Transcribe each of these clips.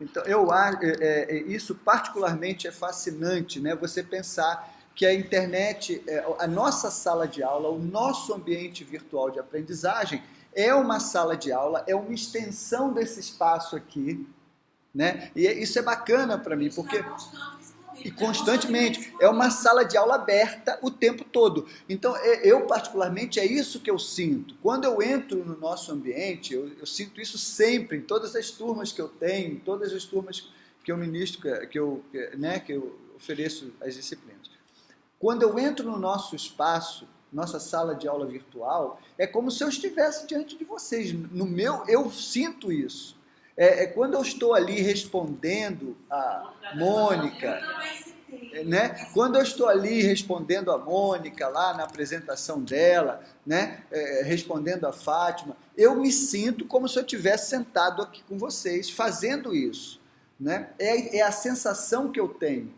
Então, isso particularmente é fascinante, né? Você pensar que a internet, a nossa sala de aula, o nosso ambiente virtual de aprendizagem é uma sala de aula, é uma extensão desse espaço aqui, né? E isso é bacana para mim, porque e constantemente é uma sala de aula aberta o tempo todo. Então, eu particularmente é isso que eu sinto. Quando eu entro no nosso ambiente, eu sinto isso sempre, em todas as turmas que eu tenho, em todas as turmas que eu ministro, que eu ofereço as disciplinas. Quando eu entro no nosso espaço, nossa sala de aula virtual, é como se eu estivesse diante de vocês. Eu sinto isso. Quando eu estou ali respondendo a Mônica, né? Quando eu estou ali respondendo a Mônica lá na apresentação dela, né? Respondendo a Fátima, eu me sinto como se eu estivesse sentado aqui com vocês fazendo isso, né? É a sensação que eu tenho,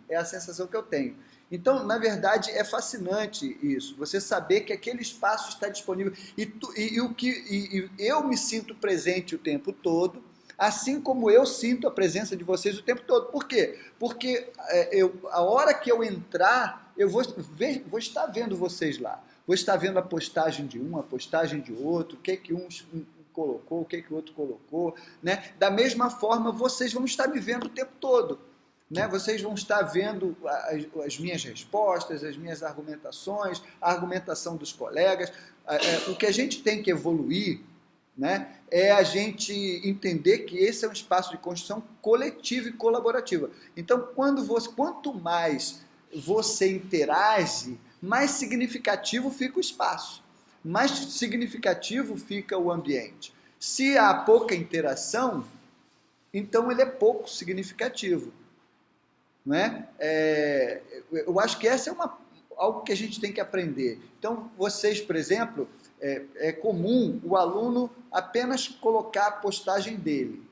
Então, na verdade, é fascinante isso, você saber que aquele espaço está disponível e eu me sinto presente o tempo todo, assim como eu sinto a presença de vocês o tempo todo. Por quê? Porque a hora que eu entrar, eu vou estar vendo vocês lá. Vou estar vendo a postagem de um, a postagem de outro, o que um colocou, o que o outro colocou, né? Da mesma forma, vocês vão estar me vendo o tempo todo, né? Vocês vão estar vendo as minhas respostas, as minhas argumentações, a argumentação dos colegas. O que a gente tem que evoluir, né, é a gente entender que esse é um espaço de construção coletiva e colaborativa. Então, quanto mais você interage, mais significativo fica o espaço, mais significativo fica o ambiente. Se há pouca interação, então ele é pouco significativo. Não é? Eu acho que essa é algo que a gente tem que aprender. Então, vocês, por exemplo, é comum o aluno apenas colocar a postagem dele.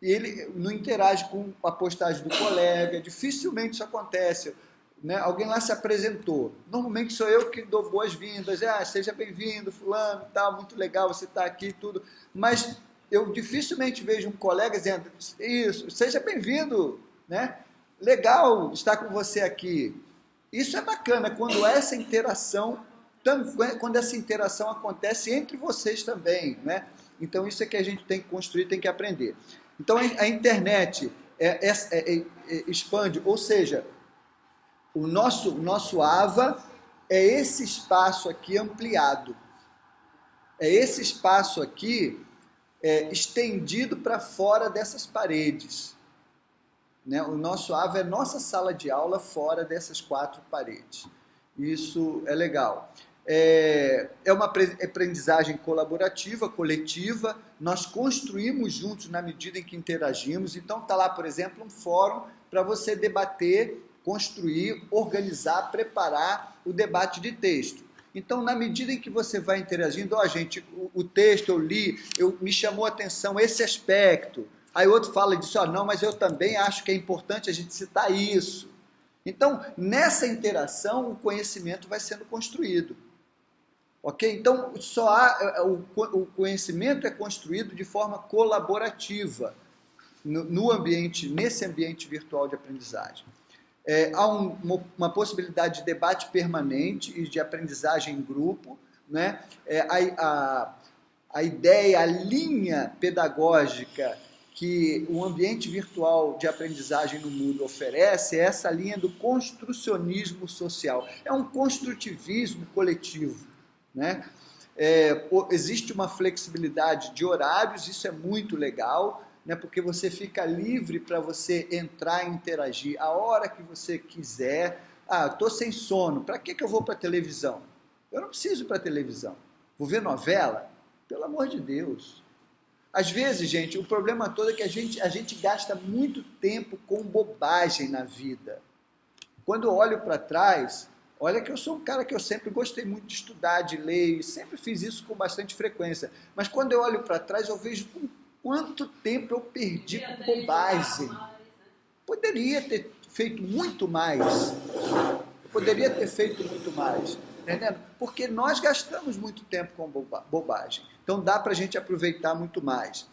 E ele não interage com a postagem do colega, dificilmente isso acontece. Né? Alguém lá se apresentou. Normalmente sou eu que dou boas-vindas. Seja bem-vindo, fulano, tal, muito legal você estar aqui e tudo. Mas eu dificilmente vejo um colega dizendo, isso, seja bem-vindo, né? Legal estar com você aqui. Isso é bacana, quando essa interação acontece entre vocês também, né? Então isso é que a gente tem que construir, tem que aprender. Então a internet expande, ou seja, o nosso AVA é esse espaço aqui ampliado, é esse espaço aqui estendido para fora dessas paredes, né? O nosso AVA é nossa sala de aula fora dessas 4 paredes. Isso é legal. É uma aprendizagem colaborativa, coletiva, nós construímos juntos na medida em que interagimos. Então está lá, por exemplo, um fórum para você debater, construir, organizar, preparar o debate de texto. Então, na medida em que você vai interagindo, gente, o texto eu li, me chamou a atenção esse aspecto. Aí outro fala disso, não, mas eu também acho que é importante a gente citar isso. Então, nessa interação, o conhecimento vai sendo construído. Ok? Então, o conhecimento é construído de forma colaborativa nesse ambiente virtual de aprendizagem. Há uma possibilidade de debate permanente e de aprendizagem em grupo, né? A ideia, a linha pedagógica que o ambiente virtual de aprendizagem no Moodle oferece é essa linha do construcionismo social. É um construtivismo coletivo, né? Existe uma flexibilidade de horários, isso é muito legal, né? Porque você fica livre para você entrar e interagir a hora que você quiser. Estou sem sono, para que eu vou para a televisão? Eu não preciso ir para a televisão. Vou ver novela? Pelo amor de Deus. Às vezes, gente, o problema todo é que a gente gasta muito tempo com bobagem na vida. Quando eu olho para trás, olha que eu sou um cara que eu sempre gostei muito de estudar, de ler, e sempre fiz isso com bastante frequência. Mas quando eu olho para trás, eu vejo quanto tempo eu perdi com bobagem. Poderia ter feito muito mais. Entendendo? Porque nós gastamos muito tempo com bobagem. Então dá para a gente aproveitar muito mais.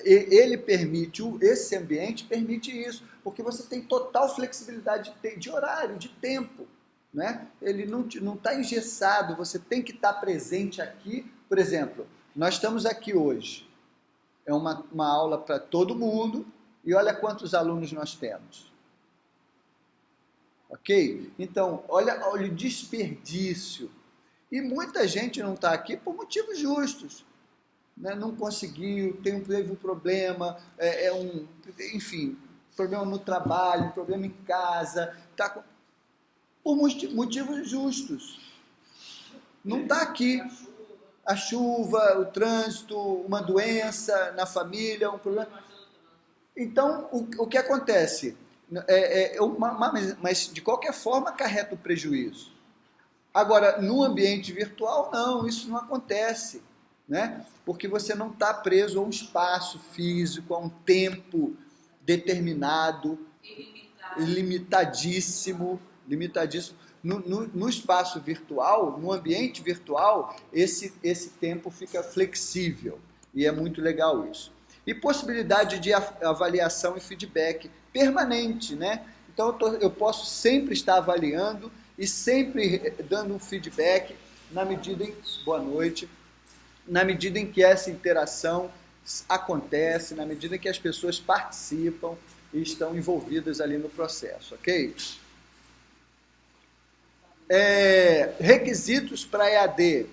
ele permite, esse ambiente permite isso, porque você tem total flexibilidade de horário, de tempo, né? Ele não está engessado, você tem que estar presente aqui. Por exemplo, nós estamos aqui hoje, é uma aula para todo mundo, e olha quantos alunos nós temos. Ok? Então, olha o desperdício. E muita gente não está aqui por motivos justos. Né? Não conseguiu, teve um problema, enfim, problema no trabalho, problema em casa, por motivos justos. Não está aqui. A chuva, o trânsito, uma doença na família, um problema. Então, o que acontece? Mas, de qualquer forma, acarreta o prejuízo. Agora, no ambiente virtual, não, isso não acontece, né? Porque você não está preso a um espaço físico, a um tempo determinado, limitadíssimo. No espaço virtual, no ambiente virtual, esse tempo fica flexível, e é muito legal isso. E possibilidade de avaliação e feedback permanente, né? Então eu posso sempre estar avaliando e sempre dando um feedback na medida em que essa interação acontece, na medida em que as pessoas participam e estão envolvidas ali no processo, ok? Requisitos para EAD.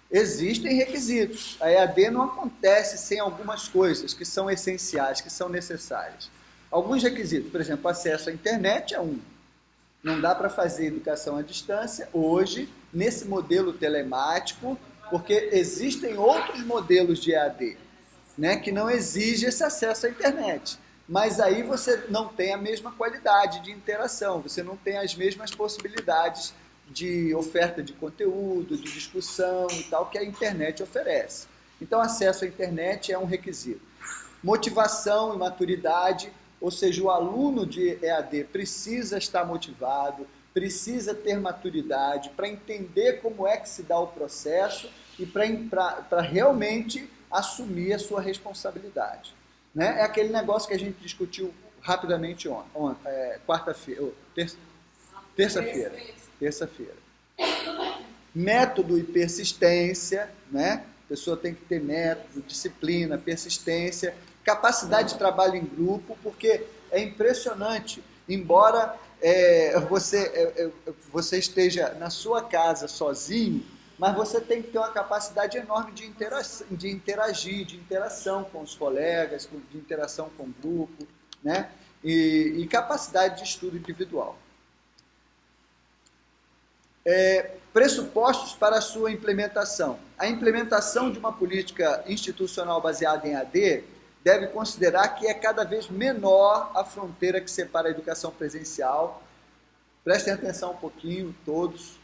Existem requisitos. A EAD não acontece sem algumas coisas que são essenciais, que são necessárias. Alguns requisitos, por exemplo, acesso à internet é um. Não dá para fazer educação à distância hoje, nesse modelo telemático, porque existem outros modelos de EAD, né, que não exigem esse acesso à internet. Mas aí você não tem a mesma qualidade de interação, você não tem as mesmas possibilidades de oferta de conteúdo, de discussão e tal, que a internet oferece. Então, acesso à internet é um requisito. Motivação e maturidade, ou seja, o aluno de EAD precisa estar motivado, precisa ter maturidade para entender como é que se dá o processo e para realmente assumir a sua responsabilidade. Né? É aquele negócio que a gente discutiu rapidamente terça-feira. Método e persistência, né? A pessoa tem que ter método, disciplina, persistência, capacidade de trabalho em grupo, porque é impressionante, embora você esteja na sua casa sozinho, mas você tem que ter uma capacidade enorme de interagir, de interação com os colegas, de interação com o grupo, né? E capacidade de estudo individual. Pressupostos para a sua implementação. A implementação de uma política institucional baseada em AD deve considerar que é cada vez menor a fronteira que separa a educação presencial. Prestem atenção um pouquinho, todos.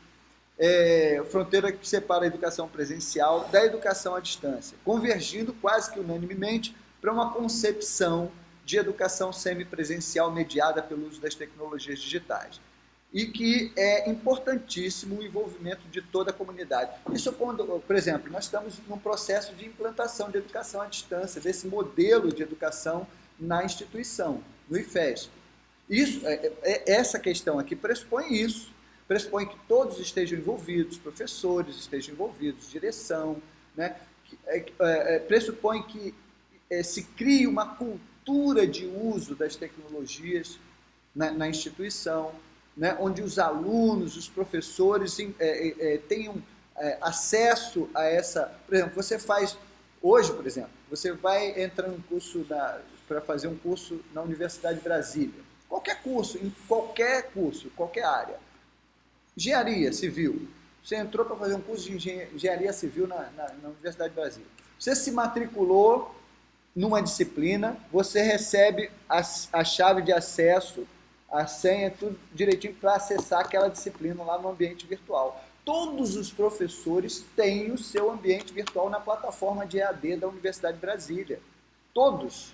Fronteira que separa a educação presencial da educação à distância, convergindo quase que unanimemente para uma concepção de educação semipresencial mediada pelo uso das tecnologias digitais. E que é importantíssimo o envolvimento de toda a comunidade. Isso quando, por exemplo, nós estamos num processo de implantação de educação à distância, desse modelo de educação na instituição, no IFESP. Essa questão aqui pressupõe isso. Pressupõe que todos estejam envolvidos, professores estejam envolvidos, direção, né? Pressupõe que se crie uma cultura de uso das tecnologias na instituição, né? Onde os alunos, os professores tenham acesso a essa... Por exemplo, você faz... Hoje, por exemplo, você vai entrar num curso para fazer um curso na Universidade de Brasília. Qualquer curso, qualquer área. Engenharia civil. Você entrou para fazer um curso de engenharia civil na Universidade de Brasília. Você se matriculou numa disciplina, você recebe a chave de acesso, a senha, tudo direitinho para acessar aquela disciplina lá no ambiente virtual. Todos os professores têm o seu ambiente virtual na plataforma de EAD da Universidade de Brasília. Todos.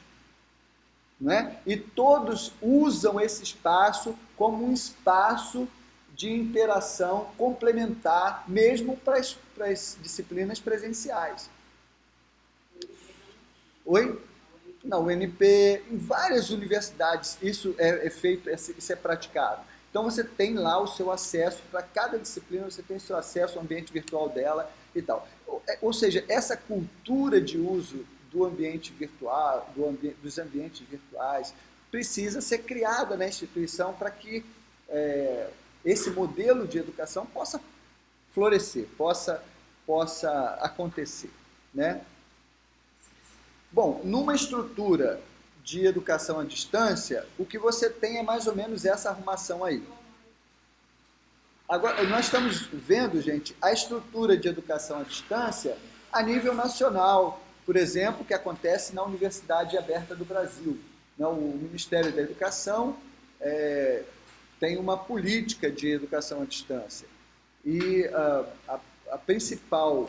Né? E todos usam esse espaço como um espaço de interação complementar, mesmo para as disciplinas presenciais. Oi? Na UNP, em várias universidades isso é feito, isso é praticado. Então você tem lá o seu acesso, para cada disciplina você tem o seu acesso ao ambiente virtual dela e tal. Ou seja, essa cultura de uso do ambiente virtual, dos ambientes virtuais, precisa ser criada na instituição para que esse modelo de educação possa florescer, possa acontecer, né? Bom, numa estrutura de educação à distância, o que você tem é mais ou menos essa arrumação aí. Agora, nós estamos vendo, gente, a estrutura de educação à distância a nível nacional, por exemplo, que acontece na Universidade Aberta do Brasil. O Ministério da Educação tem uma política de educação à distância. E a principal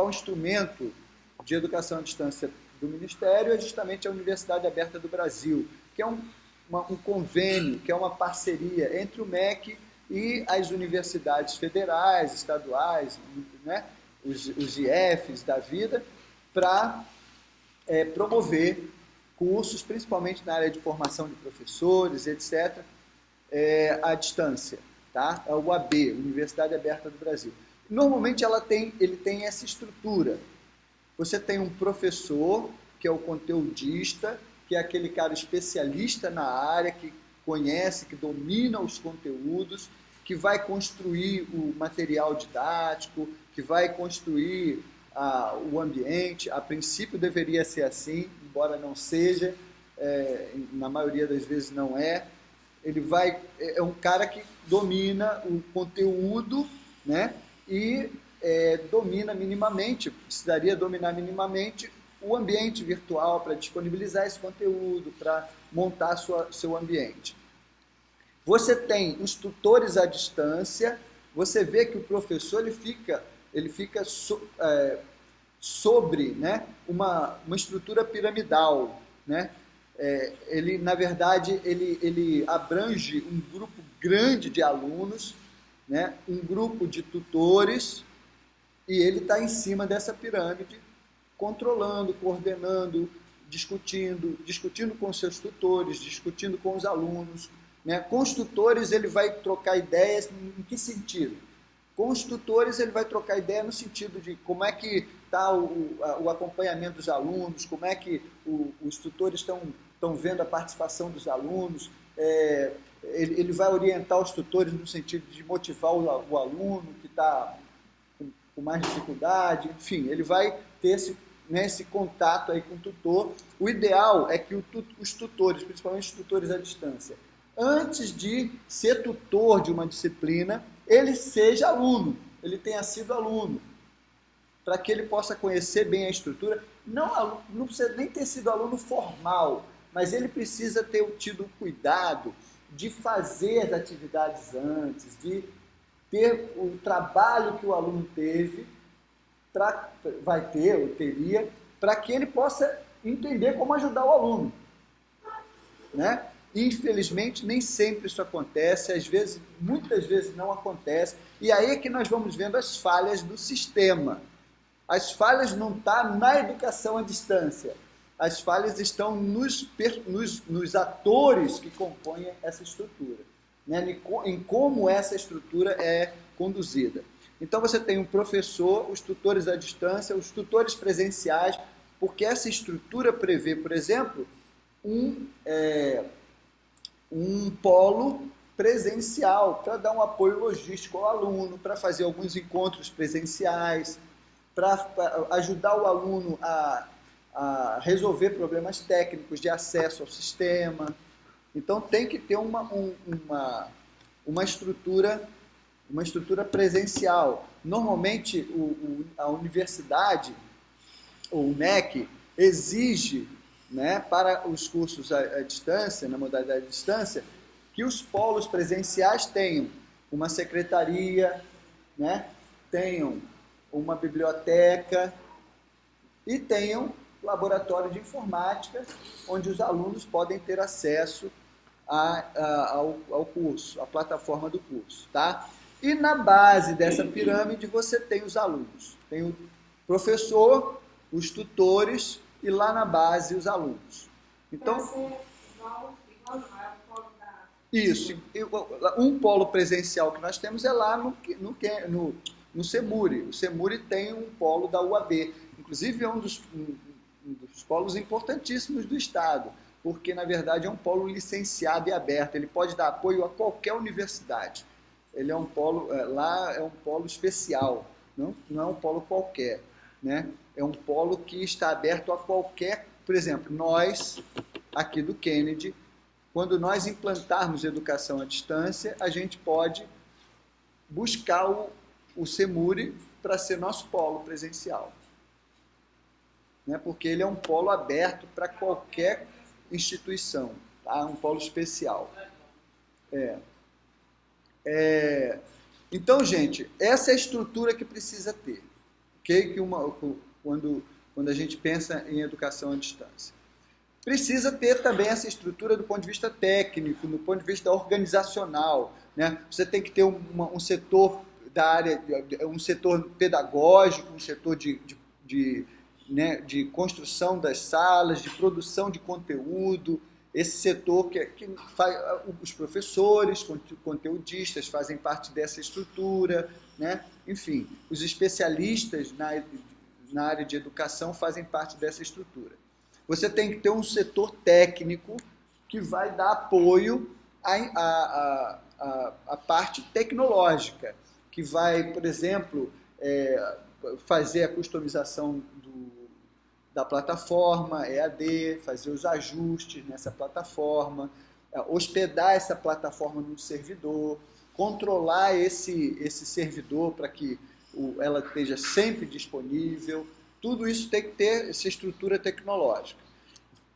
instrumento de educação à distância do Ministério é justamente a Universidade Aberta do Brasil, que é um convênio, que é uma parceria entre o MEC e as universidades federais, estaduais, né, os IFs da vida, para promover cursos, principalmente na área de formação de professores, etc., à distância, tá? É o UAB, Universidade Aberta do Brasil. Normalmente ele tem essa estrutura. Você tem um professor, que é o conteudista, que é aquele cara especialista na área, que conhece, que domina os conteúdos, que vai construir o material didático, que vai construir o ambiente. A princípio deveria ser assim, embora não seja, na maioria das vezes não é. É um cara que domina o conteúdo, né? E domina minimamente, precisaria dominar minimamente o ambiente virtual para disponibilizar esse conteúdo, para montar seu ambiente. Você tem os tutores à distância, você vê que o professor ele fica sobre, né, uma estrutura piramidal, né? Ele, na verdade, ele abrange um grupo grande de alunos, né, um grupo de tutores, e ele está em cima dessa pirâmide, controlando, coordenando, discutindo com seus tutores, discutindo com os alunos, né? Com os tutores ele vai trocar ideias em que sentido? Com os tutores ele vai trocar ideia no sentido de como é que está o acompanhamento dos alunos, como é que os tutores estão vendo a participação dos alunos, ele vai orientar os tutores no sentido de motivar o aluno que está com mais dificuldade, enfim, ele vai ter esse contato aí com o tutor. O ideal é que os tutores, principalmente os tutores à distância, antes de ser tutor de uma disciplina, ele seja aluno, ele tenha sido aluno, para que ele possa conhecer bem a estrutura. Não precisa nem ter sido aluno formal, mas ele precisa ter tido o cuidado de fazer as atividades antes, de ter o trabalho que o aluno teve, vai ter ou teria, para que ele possa entender como ajudar o aluno, né? Infelizmente, nem sempre isso acontece, muitas vezes não acontece, e aí é que nós vamos vendo as falhas do sistema. As falhas não estão na educação à distância, as falhas estão nos atores que compõem essa estrutura, né? Em como essa estrutura é conduzida. Então você tem um professor, os tutores à distância, os tutores presenciais, porque essa estrutura prevê, por exemplo, um polo presencial para dar um apoio logístico ao aluno, para fazer alguns encontros presenciais, para ajudar o aluno a resolver problemas técnicos de acesso ao sistema. Então tem que ter uma estrutura presencial. Normalmente a universidade, ou o MEC, exige, né, para os cursos à distância, na modalidade à distância, que os polos presenciais tenham uma secretaria, né, tenham uma biblioteca e tenham laboratório de informática, onde os alunos podem ter acesso ao curso, à plataforma do curso, tá? E na base dessa pirâmide você tem os alunos, tem Professor, os tutores e lá na base os alunos. Então, isso, um polo presencial que nós temos é lá no CEMURI. O CEMURI tem um polo da UAB, inclusive é um dos polos importantíssimos do Estado, porque, na verdade, é um polo licenciado e aberto, ele pode dar apoio a qualquer universidade. Ele é um polo, lá é um polo especial, não é um polo qualquer, né? É um polo que está aberto a qualquer, por exemplo, nós, aqui do Kennedy, quando nós implantarmos educação à distância, a gente pode buscar o CEMURI para ser nosso polo presencial. Né? Porque ele é um polo aberto para qualquer instituição, tá? Um polo especial. Então, gente, essa é a estrutura que precisa ter, okay? Quando a gente pensa em educação à distância. Precisa ter também essa estrutura do ponto de vista técnico, do ponto de vista organizacional, né? Você tem que ter um setor da área, um setor pedagógico, um setor de construção das salas, de produção de conteúdo. Esse setor que faz, os professores, conteudistas fazem parte dessa estrutura, né? Enfim, os especialistas na área de educação fazem parte dessa estrutura. Você tem que ter um setor técnico que vai dar apoio à parte tecnológica, que vai, por exemplo, fazer a customização da plataforma EAD, fazer os ajustes nessa plataforma, hospedar essa plataforma no servidor, controlar esse servidor para que ela esteja sempre disponível. Tudo isso tem que ter essa estrutura tecnológica.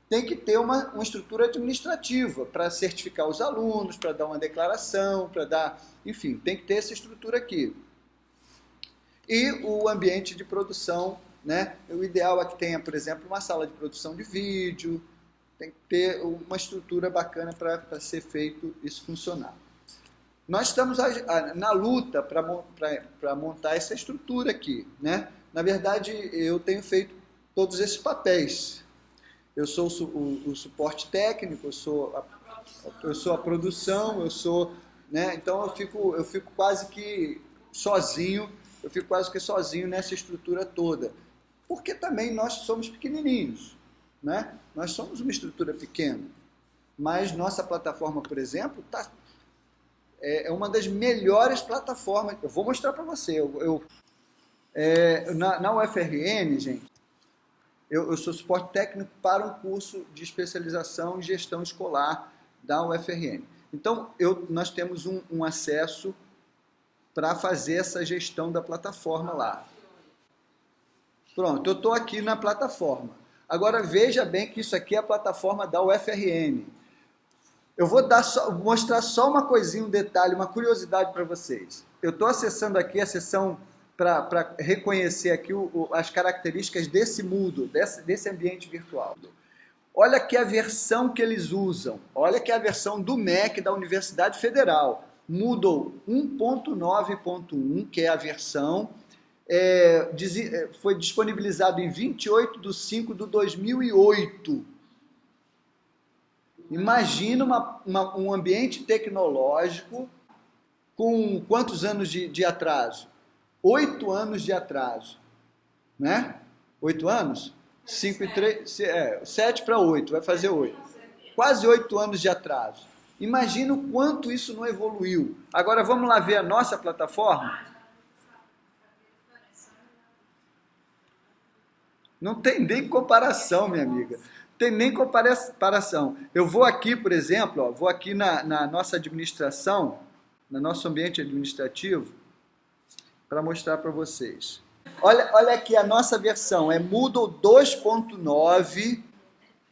Tem que ter uma estrutura administrativa para certificar os alunos, para dar uma declaração, para dar... Enfim, tem que ter essa estrutura aqui. E o ambiente de produção, né? O ideal é que tenha, por exemplo, uma sala de produção de vídeo, tem que ter uma estrutura bacana para ser feito isso funcionar. Nós estamos na luta para montar essa estrutura aqui, né? Na verdade, eu tenho feito todos esses papéis. Eu sou o suporte técnico, eu sou a produção, né? Então eu fico quase que sozinho, nessa estrutura toda. Porque também nós somos pequenininhos, né? Nós somos uma estrutura pequena, mas nossa plataforma, por exemplo, é uma das melhores plataformas. Eu vou mostrar para você. Na UFRN, gente, eu sou suporte técnico para um curso de especialização em gestão escolar da UFRN. Então, nós temos um acesso para fazer essa gestão da plataforma lá. Pronto, eu estou aqui na plataforma. Agora, veja bem que isso aqui é a plataforma da UFRN. Eu vou mostrar só uma coisinha, um detalhe, uma curiosidade para vocês. Eu estou acessando aqui a seção para reconhecer aqui as características desse Moodle, desse ambiente virtual. Olha aqui a versão que eles usam. Olha que é a versão do MEC da Universidade Federal. Moodle 1.9.1, que é a versão, foi disponibilizado em 28/5/2008. Imagina um ambiente tecnológico com quantos anos de atraso? 8 anos de atraso, né? 8 anos? 5 e 3, 7 para 8, vai fazer 8. Quase 8 anos de atraso. Imagina o quanto isso não evoluiu. Agora vamos lá ver a nossa plataforma? Não tem nem comparação, minha amiga. Tem nem comparação. Eu vou aqui, por exemplo, vou aqui na nossa administração, no nosso ambiente administrativo, para mostrar para vocês. Olha aqui a nossa versão, é Moodle 2.9,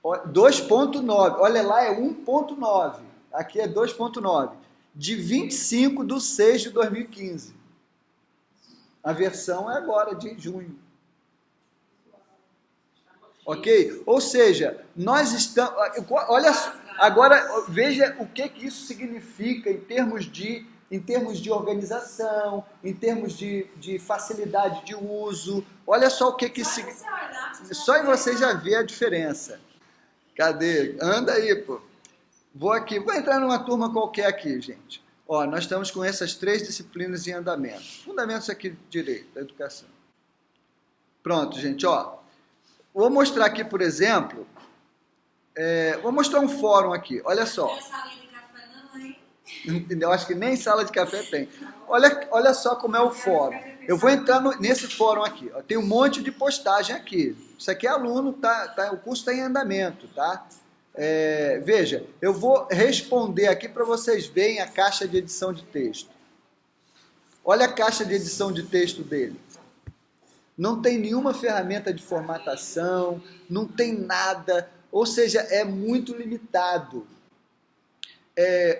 2.9, olha lá, é 1.9, aqui é 2.9, de 25/6/2015. A versão é agora, de junho. Ok? Ou seja, nós estamos... Olha, agora veja o que isso significa em termos de em termos de organização, em termos de facilidade de uso. Olha só o que só em você já vê a diferença. Cadê? Anda aí, pô. Vou entrar numa turma qualquer aqui, gente. Ó, nós estamos com essas 3 disciplinas em andamento. Fundamentos aqui de direito, da educação. Pronto, gente, ó. Vou mostrar aqui, por exemplo, vou mostrar um fórum aqui, olha só. Não tem sala de café não, hein? Entendeu? Acho que nem sala de café tem. Olha só como é o fórum. Eu vou entrar nesse fórum aqui. Ó. Tem um monte de postagem aqui. Isso aqui é aluno, o curso está em andamento, tá? Veja, eu vou responder aqui para vocês verem a caixa de edição de texto. Olha a caixa de edição de texto dele. Não tem nenhuma ferramenta de formatação, não tem nada, ou seja, é muito limitado.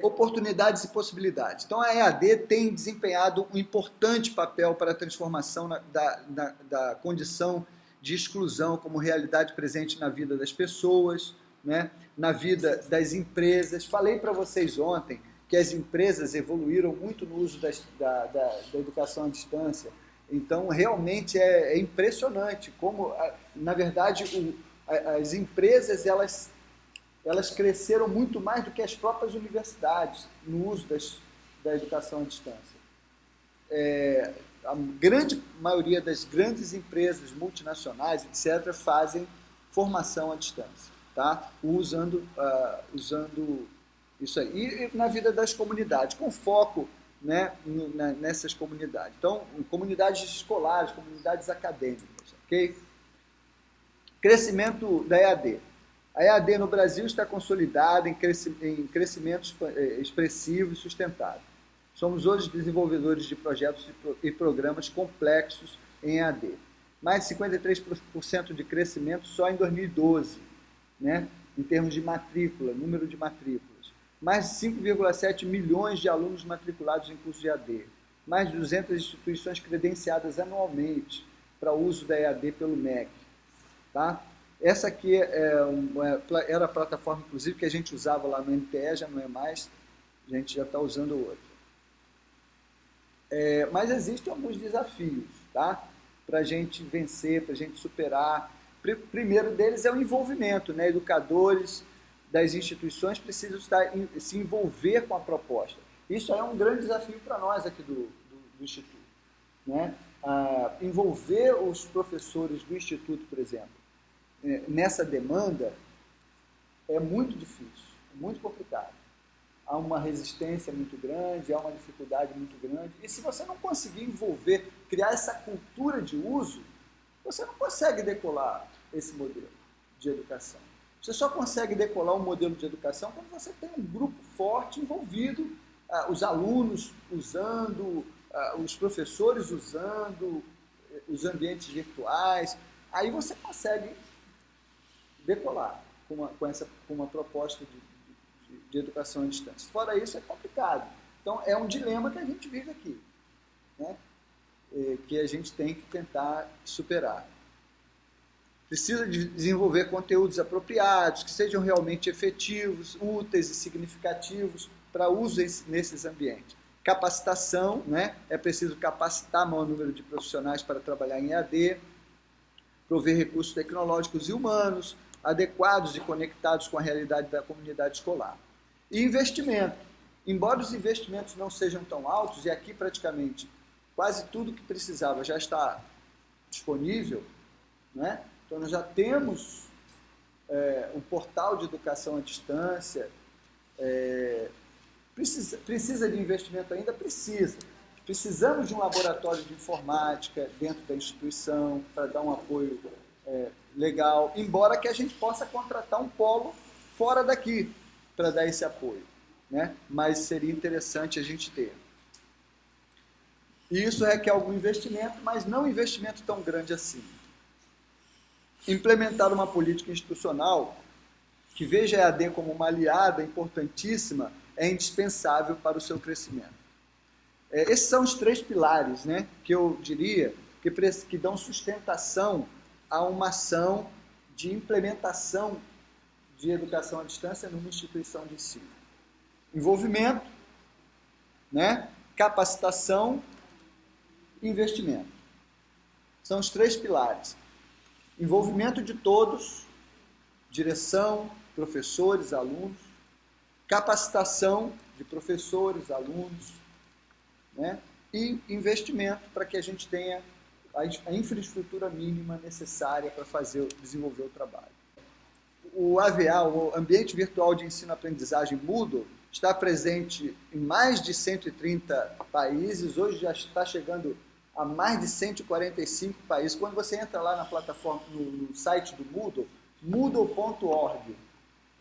Oportunidades e possibilidades. Então, a EAD tem desempenhado um importante papel para a transformação da condição de exclusão como realidade presente na vida das pessoas, né? Na vida das empresas. Falei para vocês ontem que as empresas evoluíram muito no uso da educação à distância. Então, realmente é impressionante como, na verdade, as empresas elas cresceram muito mais do que as próprias universidades no uso da educação à distância. A grande maioria das grandes empresas multinacionais, etc., fazem formação à distância, tá? Usando isso aí. E na vida das comunidades, com foco, né, nessas comunidades. Então, comunidades escolares, comunidades acadêmicas, ok? Crescimento da EAD. A EAD no Brasil está consolidada em crescimento expressivo e sustentável. Somos hoje desenvolvedores de projetos e programas complexos em EAD. Mais de 53% de crescimento só em 2012, né, em termos de matrícula, número de matrículas. Mais de 5,7 milhões de alunos matriculados em curso de EAD. Mais de 200 instituições credenciadas anualmente para o uso da EAD pelo MEC. Tá? Essa aqui era a plataforma, inclusive, que a gente usava lá no MTE, já não é mais, a gente já está usando outra. Mas existem alguns desafios, tá? Para a gente vencer, para a gente superar. Primeiro deles é o envolvimento, né? Educadores das instituições precisam se envolver com a proposta. Isso é um grande desafio para nós aqui do Instituto, né? Envolver os professores do Instituto, por exemplo, nessa demanda é muito difícil, é muito complicado. Há uma resistência muito grande, há uma dificuldade muito grande. E se você não conseguir envolver, criar essa cultura de uso, você não consegue decolar esse modelo de educação. Você só consegue decolar um modelo de educação quando você tem um grupo forte envolvido, os alunos usando, os professores usando, os ambientes virtuais. Aí você consegue decolar com uma proposta de educação à distância. Fora isso, é complicado. Então, é um dilema que a gente vive aqui, né? Que a gente tem que tentar superar. Precisa de desenvolver conteúdos apropriados, que sejam realmente efetivos, úteis e significativos para uso nesses ambientes. Capacitação, né? É preciso capacitar o maior número de profissionais para trabalhar em EAD, prover recursos tecnológicos e humanos, adequados e conectados com a realidade da comunidade escolar. E investimento. Embora os investimentos não sejam tão altos, e aqui praticamente quase tudo que precisava já está disponível, né? Então nós já temos um portal de educação à distância. Precisa de investimento ainda? Precisa. Precisamos de um laboratório de informática dentro da instituição para dar um apoio legal, embora que a gente possa contratar um polo fora daqui para dar esse apoio, né? Mas seria interessante a gente ter. E isso requer algum investimento, mas não um investimento tão grande assim. Implementar uma política institucional que veja a EAD como uma aliada importantíssima é indispensável para o seu crescimento. Esses são os 3 pilares, né, que eu diria que dão sustentação a uma ação de implementação de educação à distância numa instituição de ensino. Envolvimento, né, capacitação e investimento. São os 3 pilares. Envolvimento de todos, direção, professores, alunos, capacitação de professores, alunos, né? E investimento para que a gente tenha a infraestrutura mínima necessária para desenvolver o trabalho. O AVA, o Ambiente Virtual de Ensino-Aprendizagem Moodle, está presente em mais de 130 países, hoje já está chegando a mais de 145 países. Quando você entra lá na plataforma, no site do Moodle, moodle.org,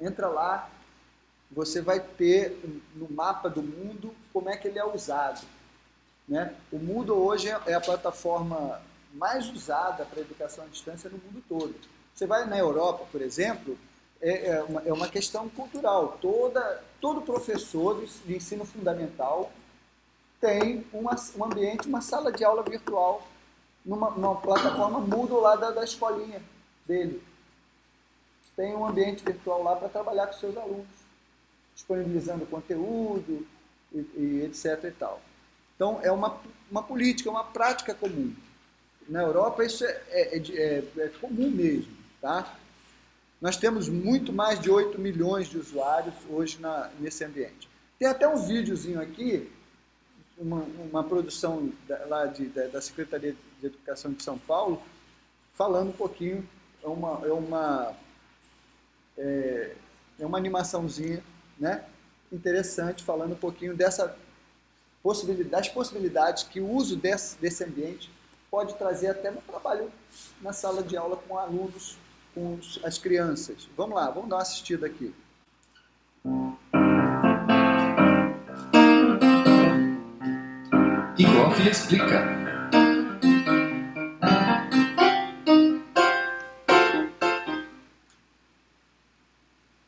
entra lá, você vai ter no mapa do mundo como é que ele é usado, né? O Moodle hoje é a plataforma mais usada para educação à distância no mundo todo. Você vai na Europa, por exemplo, é uma questão cultural. Todo professor de ensino fundamental tem um ambiente, uma sala de aula virtual, numa plataforma Moodle lá da escolinha dele. Tem um ambiente virtual lá para trabalhar com seus alunos, disponibilizando conteúdo e etc. e tal. Então, é uma política, uma prática comum. Na Europa, isso é comum mesmo, tá? Nós temos muito mais de 8 milhões de usuários hoje nesse ambiente. Tem até um videozinho aqui, uma produção da Secretaria de Educação de São Paulo, falando um pouquinho, é uma animaçãozinha, né, interessante, falando um pouquinho das possibilidades que o uso desse ambiente pode trazer até no trabalho na sala de aula com alunos, com as crianças. Vamos lá, vamos dar uma assistida aqui. Igoff explica.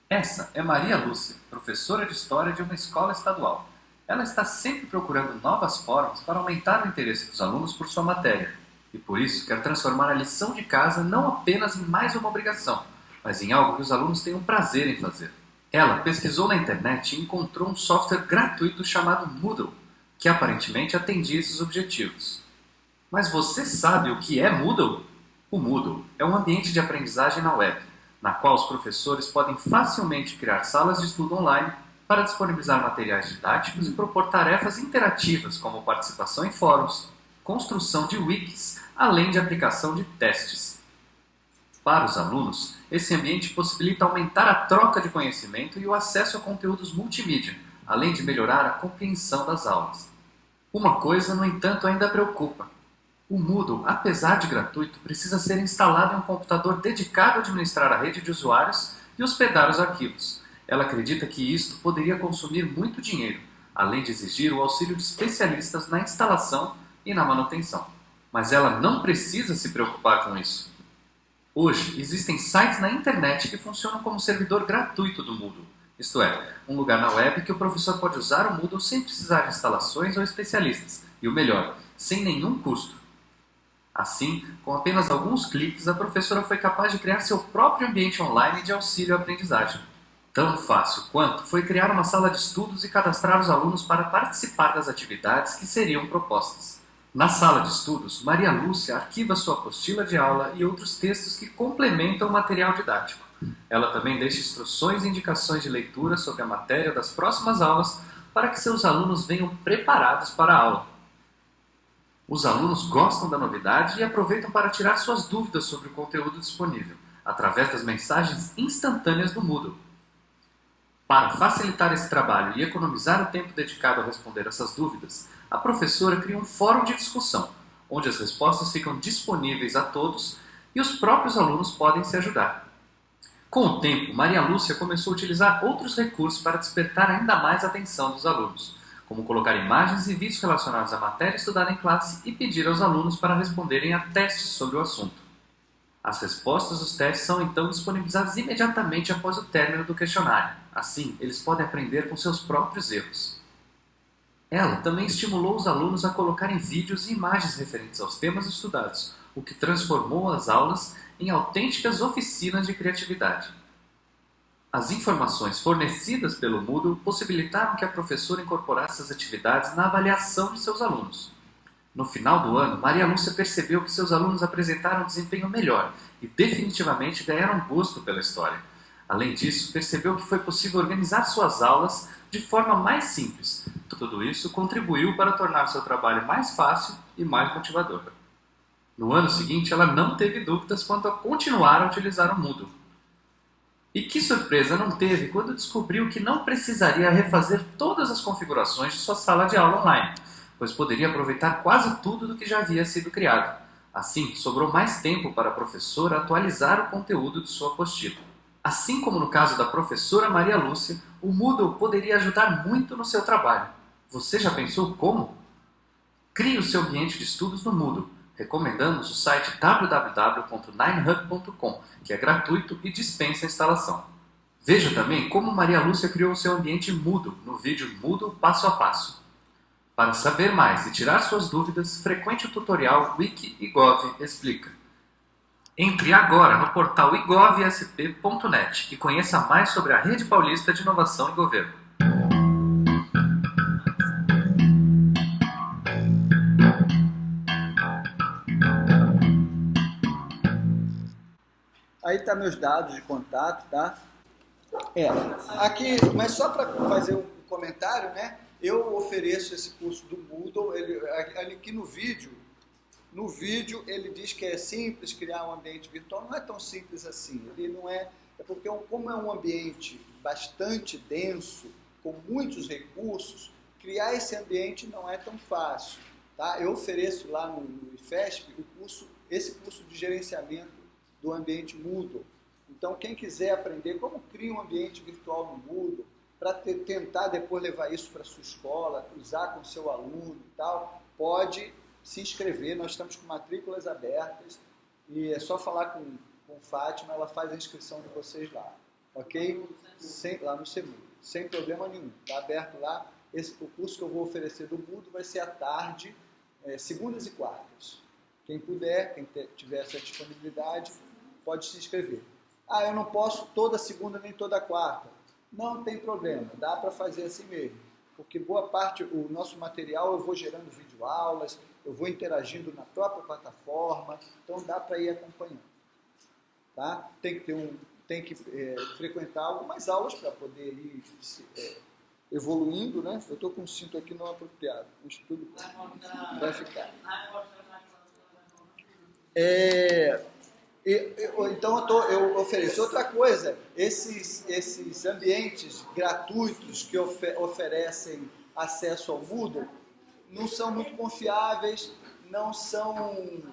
Essa é Maria Lúcia, professora de História de uma escola estadual. Ela está sempre procurando novas formas para aumentar o interesse dos alunos por sua matéria, e por isso quer transformar a lição de casa não apenas em mais uma obrigação, mas em algo que os alunos tenham prazer em fazer. Ela pesquisou na internet e encontrou um software gratuito chamado Moodle, que aparentemente atendia esses objetivos. Mas você sabe o que é Moodle? O Moodle é um ambiente de aprendizagem na web, na qual os professores podem facilmente criar salas de estudo online para disponibilizar materiais didáticos e propor tarefas interativas como participação em fóruns, construção de wikis, além de aplicação de testes. Para os alunos, esse ambiente possibilita aumentar a troca de conhecimento e o acesso a conteúdos multimídia, além de melhorar a compreensão das aulas. Uma coisa, no entanto, ainda preocupa. O Moodle, apesar de gratuito, precisa ser instalado em um computador dedicado a administrar a rede de usuários e hospedar os arquivos. Ela acredita que isto poderia consumir muito dinheiro, além de exigir o auxílio de especialistas na instalação e na manutenção. Mas ela não precisa se preocupar com isso. Hoje, existem sites na internet que funcionam como servidor gratuito do Moodle, isto é, um lugar na web que o professor pode usar o Moodle sem precisar de instalações ou especialistas, e o melhor, sem nenhum custo. Assim, com apenas alguns cliques, a professora foi capaz de criar seu próprio ambiente online de auxílio à aprendizagem. Tão fácil quanto foi criar uma sala de estudos e cadastrar os alunos para participar das atividades que seriam propostas. Na sala de estudos, Maria Lúcia arquiva sua apostila de aula e outros textos que complementam o material didático. Ela também deixa instruções e indicações de leitura sobre a matéria das próximas aulas para que seus alunos venham preparados para a aula. Os alunos gostam da novidade e aproveitam para tirar suas dúvidas sobre o conteúdo disponível, através das mensagens instantâneas do Moodle. Para facilitar esse trabalho e economizar o tempo dedicado a responder essas dúvidas, a professora cria um fórum de discussão, onde as respostas ficam disponíveis a todos e os próprios alunos podem se ajudar. Com o tempo, Maria Lúcia começou a utilizar outros recursos para despertar ainda mais a atenção dos alunos, como colocar imagens e vídeos relacionados à matéria estudada em classe e pedir aos alunos para responderem a testes sobre o assunto. As respostas dos testes são então disponibilizadas imediatamente após o término do questionário. Assim, eles podem aprender com seus próprios erros. Ela também estimulou os alunos a colocarem vídeos e imagens referentes aos temas estudados, o que transformou as aulas em autênticas oficinas de criatividade. As informações fornecidas pelo Moodle possibilitaram que a professora incorporasse as atividades na avaliação de seus alunos. No final do ano, Maria Lúcia percebeu que seus alunos apresentaram um desempenho melhor e definitivamente ganharam gosto pela história. Além disso, percebeu que foi possível organizar suas aulas de forma mais simples. Tudo isso contribuiu para tornar seu trabalho mais fácil e mais motivador. No ano seguinte, ela não teve dúvidas quanto a continuar a utilizar o Moodle. E que surpresa não teve quando descobriu que não precisaria refazer todas as configurações de sua sala de aula online, pois poderia aproveitar quase tudo do que já havia sido criado. Assim, sobrou mais tempo para a professora atualizar o conteúdo de sua apostila. Assim como no caso da professora Maria Lúcia, o Moodle poderia ajudar muito no seu trabalho. Você já pensou como? Crie o seu ambiente de estudos no Moodle. Recomendamos o site www.ninehub.com, que é gratuito e dispensa a instalação. Veja também como Maria Lúcia criou o seu ambiente Moodle no vídeo Moodle Passo a Passo. Para saber mais e tirar suas dúvidas, frequente o tutorial Wiki IGOV Explica. Entre agora no portal igovsp.net e conheça mais sobre a Rede Paulista de Inovação e Governo. Aí tá meus dados de contato, tá? Aqui, mas só para fazer um comentário, né? Eu ofereço esse curso do Moodle, aqui no vídeo ele diz que é simples criar um ambiente virtual, não é tão simples assim, ele não é, porque como é um ambiente bastante denso, com muitos recursos, criar esse ambiente não é tão fácil, tá? Eu ofereço lá no IFESP esse curso de gerenciamento do ambiente Moodle. Então, quem quiser aprender como criar um ambiente virtual no Moodle, para tentar depois levar isso para a sua escola, usar com o seu aluno e tal, pode se inscrever. Nós estamos com matrículas abertas e é só falar com Fátima, ela faz a inscrição de vocês lá, ok? Lá no CEMUDO, sem problema nenhum. Está aberto lá. O curso que eu vou oferecer do Moodle vai ser à tarde, segundas e quartas. Quem puder, quem tiver essa disponibilidade, pode se inscrever. Eu não posso toda segunda nem toda quarta. Não tem problema, dá para fazer assim mesmo. Porque boa parte, o nosso material eu vou gerando videoaulas, eu vou interagindo na própria plataforma, então dá para ir acompanhando. Tá? Tem que frequentar algumas aulas para poder ir evoluindo, né? Eu estou com um cinto aqui não apropriado, mas tudo vai ficar. Então eu ofereço. Outra coisa, esses ambientes gratuitos que oferecem acesso ao Moodle não são muito confiáveis, não são,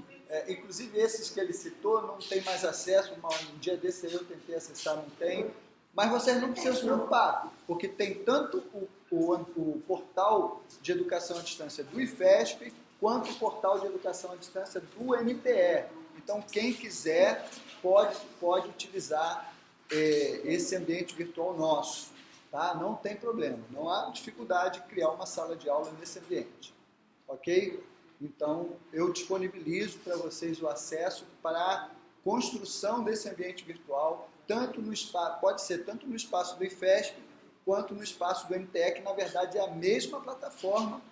inclusive esses que ele citou não tem mais acesso, um dia desse eu tentei acessar, não tem, mas vocês não precisam se preocupar, porque tem tanto o portal de educação à distância do IFESP, quanto o portal de educação à distância do MTE. Então, quem quiser pode utilizar esse ambiente virtual nosso, tá? Não tem problema, não há dificuldade de criar uma sala de aula nesse ambiente, ok? Então, eu disponibilizo para vocês o acesso para a construção desse ambiente virtual, pode ser tanto no espaço do IFESP, quanto no espaço do MTE, que na verdade é a mesma plataforma,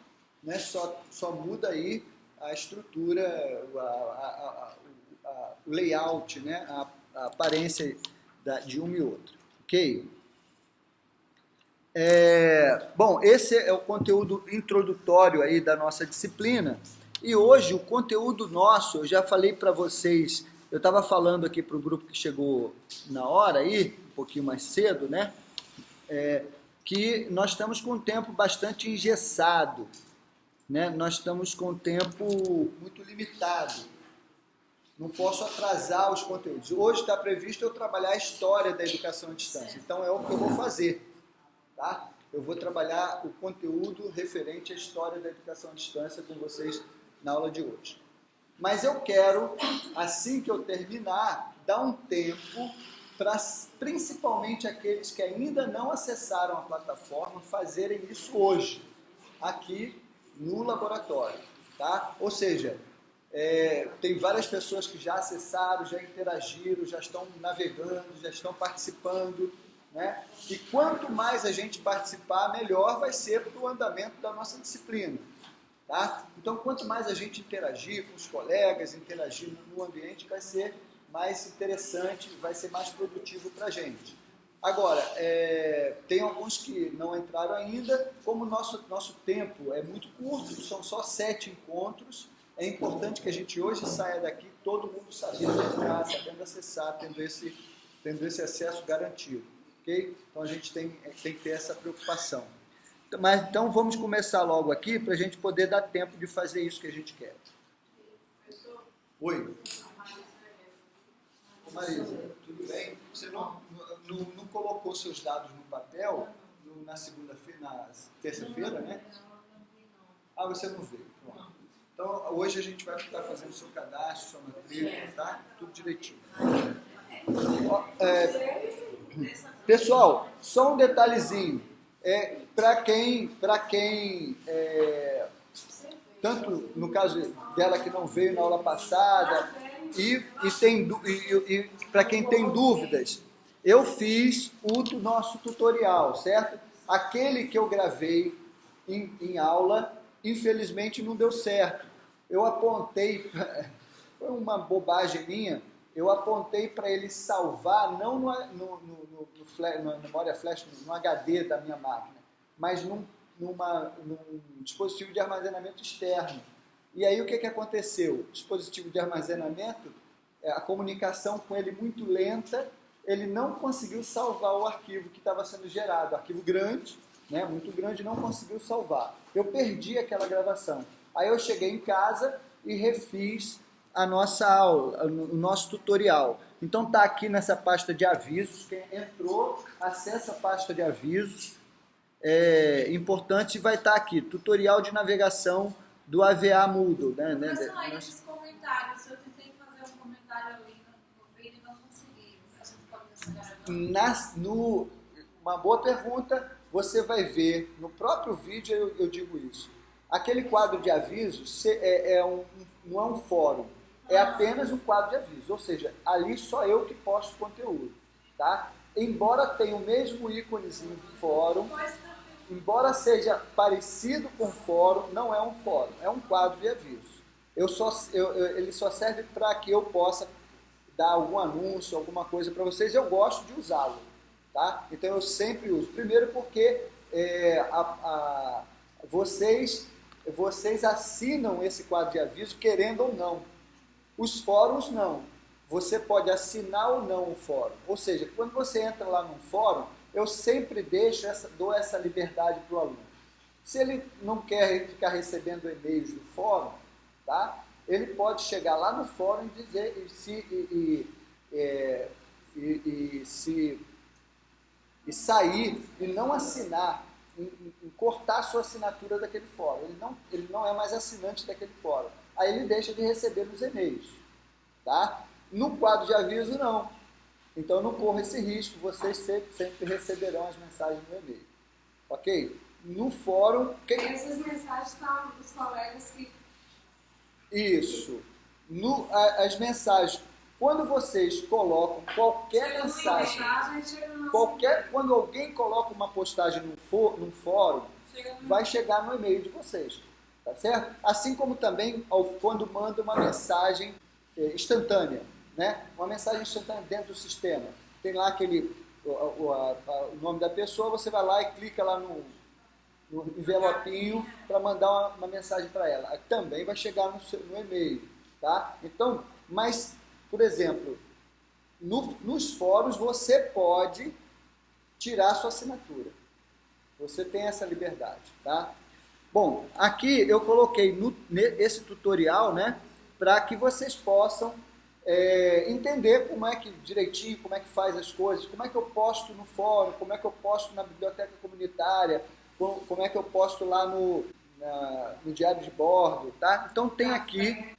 né? Só muda aí a estrutura, o layout, né? A aparência de um e outro, ok? Bom, esse é o conteúdo introdutório aí da nossa disciplina, e hoje o conteúdo nosso, eu já falei para vocês, eu estava falando aqui para o grupo que chegou na hora aí, um pouquinho mais cedo, né? Que nós estamos com um tempo bastante engessado, né? Nós estamos com um tempo muito limitado. Não posso atrasar os conteúdos. Hoje está previsto eu trabalhar a história da educação à distância. Então é o que eu vou fazer. Tá? Eu vou trabalhar o conteúdo referente à história da educação à distância com vocês na aula de hoje. Mas eu quero, assim que eu terminar, dar um tempo para, principalmente aqueles que ainda não acessaram a plataforma, fazerem isso hoje, aqui no laboratório. Tá? Ou seja, tem várias pessoas que já acessaram, já interagiram, já estão navegando, já estão participando. né? E quanto mais a gente participar, melhor vai ser para o andamento da nossa disciplina. Tá? Então, quanto mais a gente interagir com os colegas, interagir no ambiente, vai ser mais interessante, vai ser mais produtivo para a gente. Agora, tem alguns que não entraram ainda, como o nosso tempo é muito curto, são só 7 encontros, é importante que a gente hoje saia daqui, todo mundo sabendo entrar, sabendo acessar, tendo esse acesso garantido. Okay? Então, a gente tem que ter essa preocupação. Mas então vamos começar logo aqui para a gente poder dar tempo de fazer isso que a gente quer. Oi. Ô Marisa, tudo bem? Você não colocou seus dados no papel na segunda-feira, na terça-feira, né? Ah, você não veio. Pronto. Então hoje a gente vai estar fazendo seu cadastro, sua matrícula, tá? Tudo direitinho. Pessoal, só um detalhezinho. Para quem tanto no caso dela que não veio na aula passada e para quem tem dúvidas, eu fiz o nosso tutorial, certo? Aquele que eu gravei em aula, infelizmente não deu certo. Eu apontei, foi uma bobagem minha, eu apontei para ele salvar, não na memória flash, no HD da minha máquina, mas num dispositivo de armazenamento externo. E aí o que aconteceu? O dispositivo de armazenamento, a comunicação com ele muito lenta, ele não conseguiu salvar o arquivo que estava sendo gerado. Arquivo grande, né, muito grande, não conseguiu salvar. Eu perdi aquela gravação. Aí eu cheguei em casa e refiz a nossa aula, o nosso tutorial. Então está aqui nessa pasta de avisos, quem entrou, acessa a pasta de avisos, importante, vai estar aqui, tutorial de navegação do AVA Moodle. Professor, aí esses comentários, eu tentei fazer um comentário ali no vídeo e não consegui. Você pode deixar uma boa pergunta, você vai ver, no próprio vídeo eu digo isso. Aquele quadro de avisos não é um fórum, é apenas um quadro de avisos, ou seja, ali só eu que posto conteúdo, tá? Embora tenha o mesmo íconezinho de fórum, embora seja parecido com fórum, não é um fórum, é um quadro de avisos. Ele só serve para que eu possa dar algum anúncio, alguma coisa para vocês, eu gosto de usá-lo, tá? Então eu sempre uso. Primeiro porque vocês assinam esse quadro de aviso querendo ou não. Os fóruns não. Você pode assinar ou não o fórum. Ou seja, quando você entra lá num fórum, eu sempre dou essa liberdade para o aluno. Se ele não quer ficar recebendo e-mails do fórum, tá? Ele pode chegar lá no fórum e dizer sair e não assinar, em cortar a sua assinatura daquele fórum. Ele não é mais assinante daquele fórum. Aí ele deixa de receber os e-mails, tá? No quadro de aviso, não. Então, não corra esse risco, vocês sempre receberão as mensagens no e-mail. Ok? No fórum... Essas mensagens são dos colegas que... Isso. As mensagens... Quando vocês colocam qualquer mensagem... Quando alguém coloca uma postagem num fórum, vai chegar no e-mail de vocês. Tá certo? Assim como também quando manda uma mensagem instantânea, né? Uma mensagem instantânea dentro do sistema. Tem lá o nome da pessoa, você vai lá e clica lá no envelopinho para mandar uma mensagem para ela. Também vai chegar no e-mail, tá? Então, mas, por exemplo, nos fóruns você pode tirar sua assinatura. Você tem essa liberdade, tá? Bom, aqui eu coloquei esse tutorial, né, para que vocês possam entender como é que direitinho, como é que faz as coisas, como é que eu posto no fórum, como é que eu posto na biblioteca comunitária, como é que eu posto lá no diário de bordo, tá? Então tem aqui.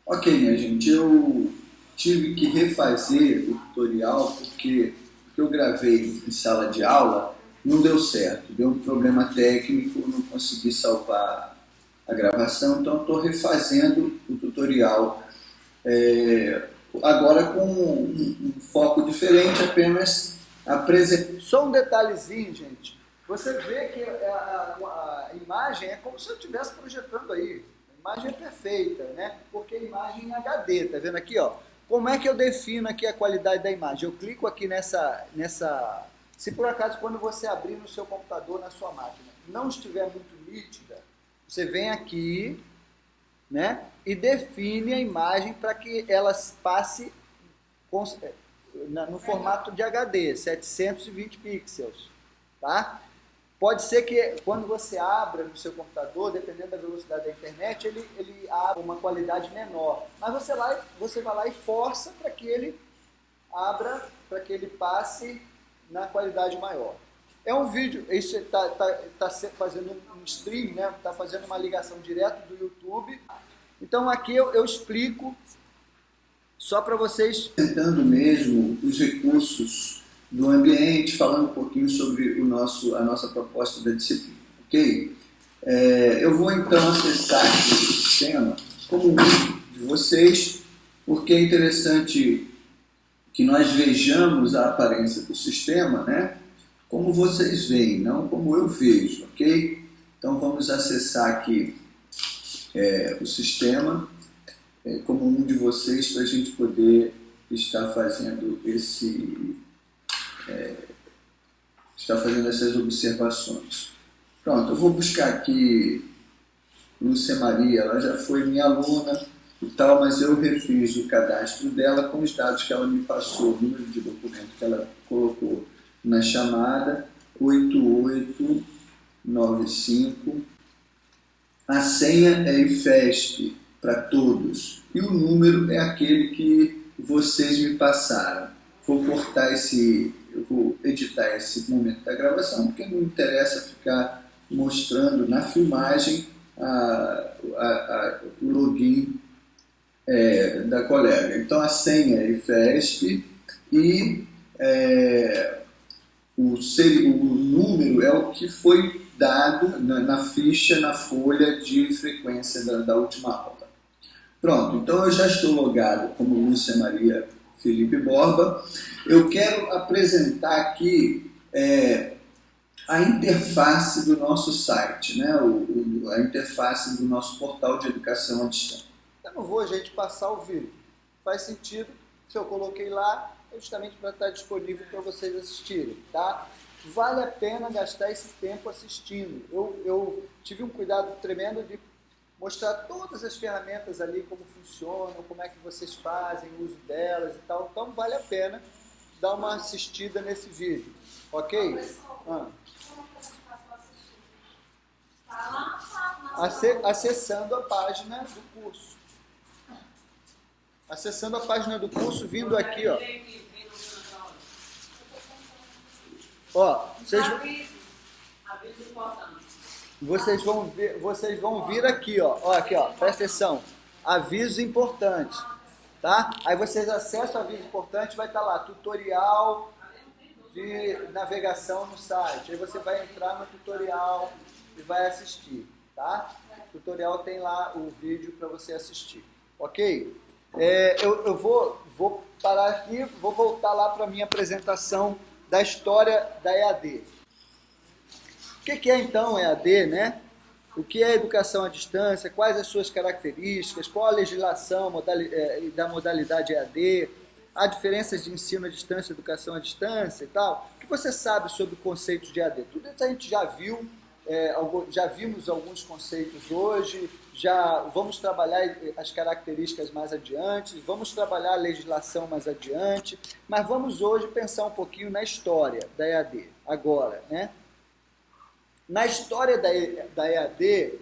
Ok, minha gente, eu tive que refazer o tutorial porque eu gravei em sala de aula, não deu certo, deu um problema técnico, não consegui salvar a gravação, então estou refazendo o tutorial agora com um foco diferente, apenas Só um detalhezinho, gente. Você vê que a imagem é como se eu estivesse projetando aí. A imagem é perfeita, né? Porque a imagem em HD, tá vendo aqui, ó? Como é que eu defino aqui a qualidade da imagem? Eu clico aqui nessa... Se por acaso, quando você abrir no seu computador, na sua máquina, não estiver muito nítida, você vem aqui, né? E define a imagem para que ela passe no formato de HD, 720 pixels, tá? Pode ser que quando você abra no seu computador, dependendo da velocidade da internet, ele abra uma qualidade menor. Mas você vai lá e força para que ele abra, para que ele passe na qualidade maior. É um vídeo, isso está fazendo um stream, né? Está fazendo uma ligação direto do YouTube. Então aqui eu explico só para vocês... Tentando mesmo os recursos do ambiente, falando um pouquinho sobre a nossa proposta da disciplina, ok? Eu vou então acessar aqui o sistema como um de vocês, porque é interessante que nós vejamos a aparência do sistema, né? Como vocês veem, não como eu vejo, ok? Então vamos acessar aqui o sistema como um de vocês para a gente poder estar fazendo essas observações. Pronto, eu vou buscar aqui Lúcia Maria, ela já foi minha aluna e tal, mas eu refiz o cadastro dela com os dados que ela me passou, o número de documento que ela colocou na chamada, 8895. A senha é IFESP para todos e o número é aquele que vocês me passaram. Vou cortar eu vou editar esse momento da gravação, porque não interessa ficar mostrando na filmagem o login da colega. Então a senha é IFESP e o número é o que foi dado na ficha, na folha de frequência da última aula. Pronto, então eu já estou logado como Lúcia Maria Felipe Borba. Eu quero apresentar aqui a interface do nosso site, né? A interface do nosso portal de educação à distância. Eu não vou, gente, passar o vídeo. Faz sentido, se eu coloquei lá, justamente para estar disponível para vocês assistirem, tá? Vale a pena gastar esse tempo assistindo. Eu tive um cuidado tremendo de mostrar todas as ferramentas ali, como funcionam, como é que vocês fazem o uso delas e tal. Então vale a pena dar uma assistida nesse vídeo, ok? Acessando a página do curso. Acessando a página do curso, vindo aqui, ó. Ó, vocês vão vir aqui, ó, aqui, ó, presta atenção, avisos importantes, tá? Aí vocês acessam o aviso importante, vai estar lá, tutorial de navegação no site. Aí você vai entrar no tutorial e vai assistir, tá? O tutorial tem lá o vídeo para você assistir, ok? Eu vou parar aqui, vou voltar lá para a minha apresentação da história da EAD. O que é então EAD, né? O que é educação à distância, quais as suas características, qual a legislação da modalidade EAD, há diferenças de ensino à distância, educação à distância e tal. O que você sabe sobre o conceito de EAD? Tudo isso a gente já viu, já vimos alguns conceitos hoje, já vamos trabalhar as características mais adiante, vamos trabalhar a legislação mais adiante, mas vamos hoje pensar um pouquinho na história da EAD, agora, né? Na história da EAD,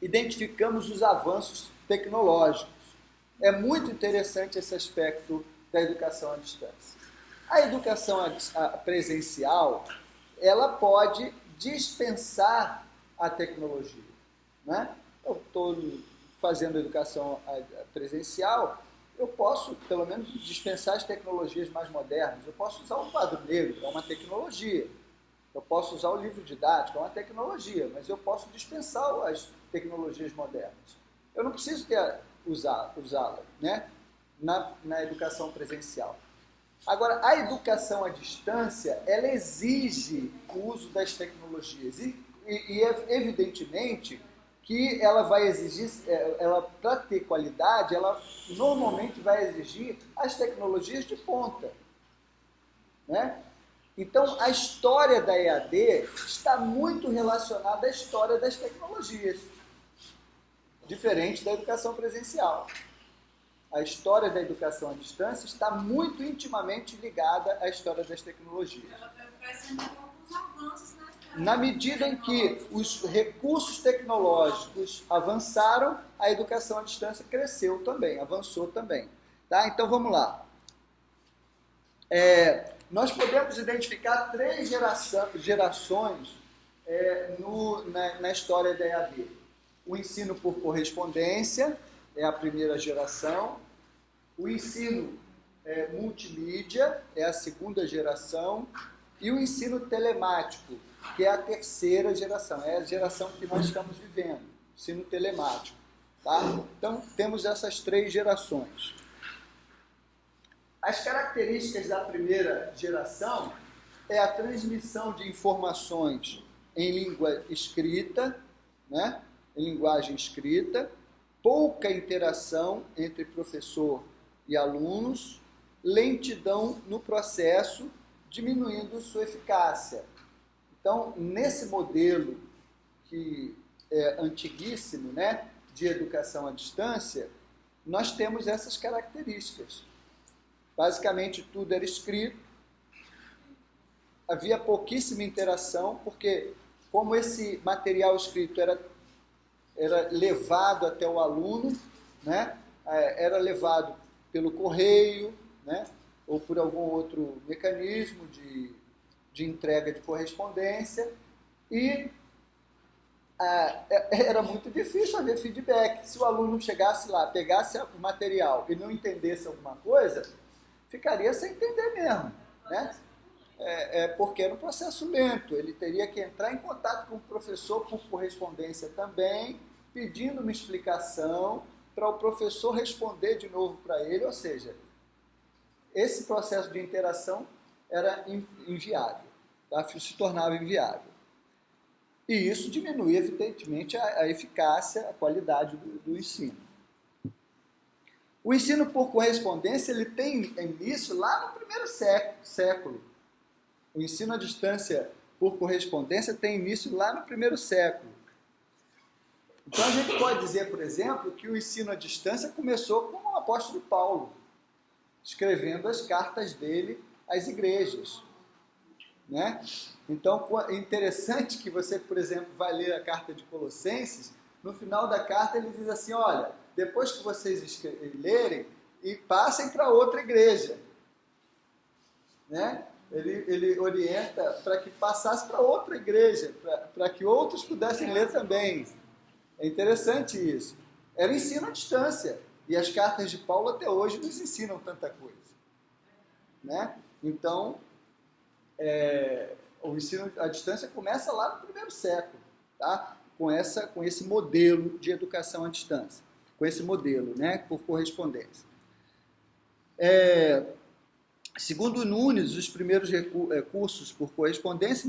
identificamos os avanços tecnológicos. É muito interessante esse aspecto da educação à distância. A educação presencial, ela pode dispensar a tecnologia, né? Eu estou fazendo educação presencial, eu posso, pelo menos, dispensar as tecnologias mais modernas. Eu posso usar o quadro negro, é uma tecnologia. Eu posso usar o livro didático, é uma tecnologia, mas eu posso dispensar as tecnologias modernas. Eu não preciso usá-la, né? na educação presencial. Agora, a educação à distância, ela exige o uso das tecnologias e evidentemente que ela vai exigir, para ter qualidade, ela normalmente vai exigir as tecnologias de ponta, né? Então, a história da EAD está muito relacionada à história das tecnologias, diferente da educação presencial. A história da educação à distância está muito intimamente ligada à história das tecnologias. Ela vai sendo alguns avanços, né? Na medida em que os recursos tecnológicos avançaram, a educação à distância cresceu também, avançou também. Tá? Então, vamos lá. Nós podemos identificar 3 gerações na história da EAD. O ensino por correspondência é a primeira geração. O ensino multimídia é a segunda geração. E o ensino telemático, que é a terceira geração. É a geração que nós estamos vivendo, ensino telemático. Tá? Então, temos essas 3 gerações. As características da primeira geração é a transmissão de informações em língua escrita, né? Em linguagem escrita, pouca interação entre professor e alunos, lentidão no processo, diminuindo sua eficácia. Então, nesse modelo que é antiguíssimo, né, de educação à distância, nós temos essas características. Basicamente, tudo era escrito, havia pouquíssima interação, porque como esse material escrito era levado até o aluno, né, era levado pelo correio, né, ou por algum outro mecanismo de entrega de correspondência, e era muito difícil haver feedback. Se o aluno chegasse lá, pegasse o material e não entendesse alguma coisa, ficaria sem entender mesmo, né? Porque era um processo lento, ele teria que entrar em contato com o professor por correspondência também, pedindo uma explicação para o professor responder de novo para ele, ou seja, esse processo de interação era inviável, tá? Se tornava inviável. E isso diminui, evidentemente, a eficácia, a qualidade do ensino. O ensino por correspondência ele tem início lá no primeiro século. O ensino à distância por correspondência tem início lá no primeiro século. Então a gente pode dizer, por exemplo, que o ensino à distância começou com o apóstolo Paulo, escrevendo as cartas dele às igrejas, né? Então é interessante que você, por exemplo, vai ler a carta de Colossenses, no final da carta ele diz assim, olha, depois que vocês lerem, e passem para outra igreja, né? Ele orienta para que passasse para outra igreja, para que outros pudessem ler também. É interessante isso. Era ensino à distância. E as cartas de Paulo até hoje nos ensinam tanta coisa, né? Então, o ensino à distância começa lá no primeiro século, tá? Com esse modelo de educação à distância. Com esse modelo, né? Por correspondência. Segundo Nunes, os primeiros cursos por correspondência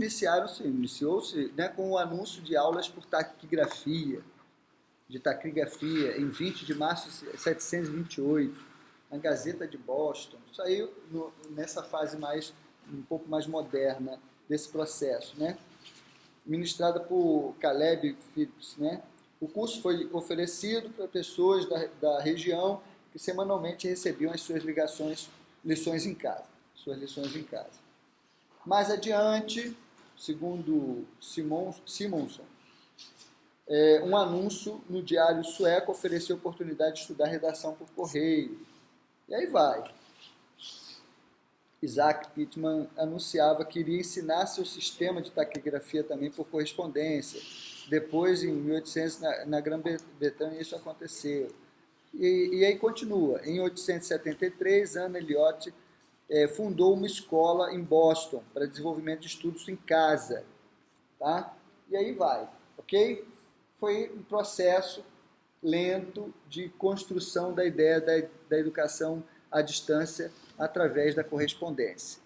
iniciou-se, né, com o anúncio de aulas por taquigrafia, em 20 de março de 1728, na Gazeta de Boston. Isso aí nessa fase um pouco mais moderna desse processo, né? Ministrada por Caleb Phillips, né? O curso foi oferecido para pessoas da região que semanalmente recebiam as suas lições em casa. Mais adiante, segundo Simonson, um anúncio no diário sueco ofereceu a oportunidade de estudar redação por correio. E aí vai. Isaac Pitman anunciava que iria ensinar seu sistema de taquigrafia também por correspondência. Depois, em 1800, na Grã-Bretanha, isso aconteceu. E aí continua. Em 1873, Anna Elliot fundou uma escola em Boston para desenvolvimento de estudos em casa. Tá? E aí vai, ok? Foi um processo lento de construção da ideia da educação à distância através da correspondência.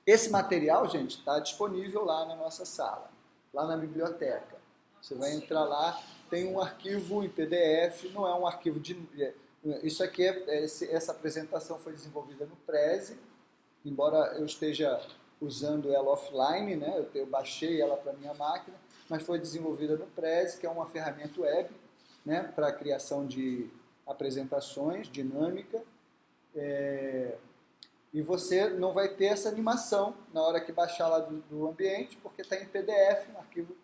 Esse material, gente, está disponível lá na nossa sala, lá na biblioteca. Você vai entrar lá, tem um arquivo em PDF, não é um arquivo de... Isso aqui, essa apresentação foi desenvolvida no Prezi, embora eu esteja usando ela offline, né? Eu baixei ela para a minha máquina, mas foi desenvolvida no Prezi, que é uma ferramenta web, né, para a criação de apresentações dinâmica, e você não vai ter essa animação na hora que baixar lá do ambiente, porque está em PDF, um arquivo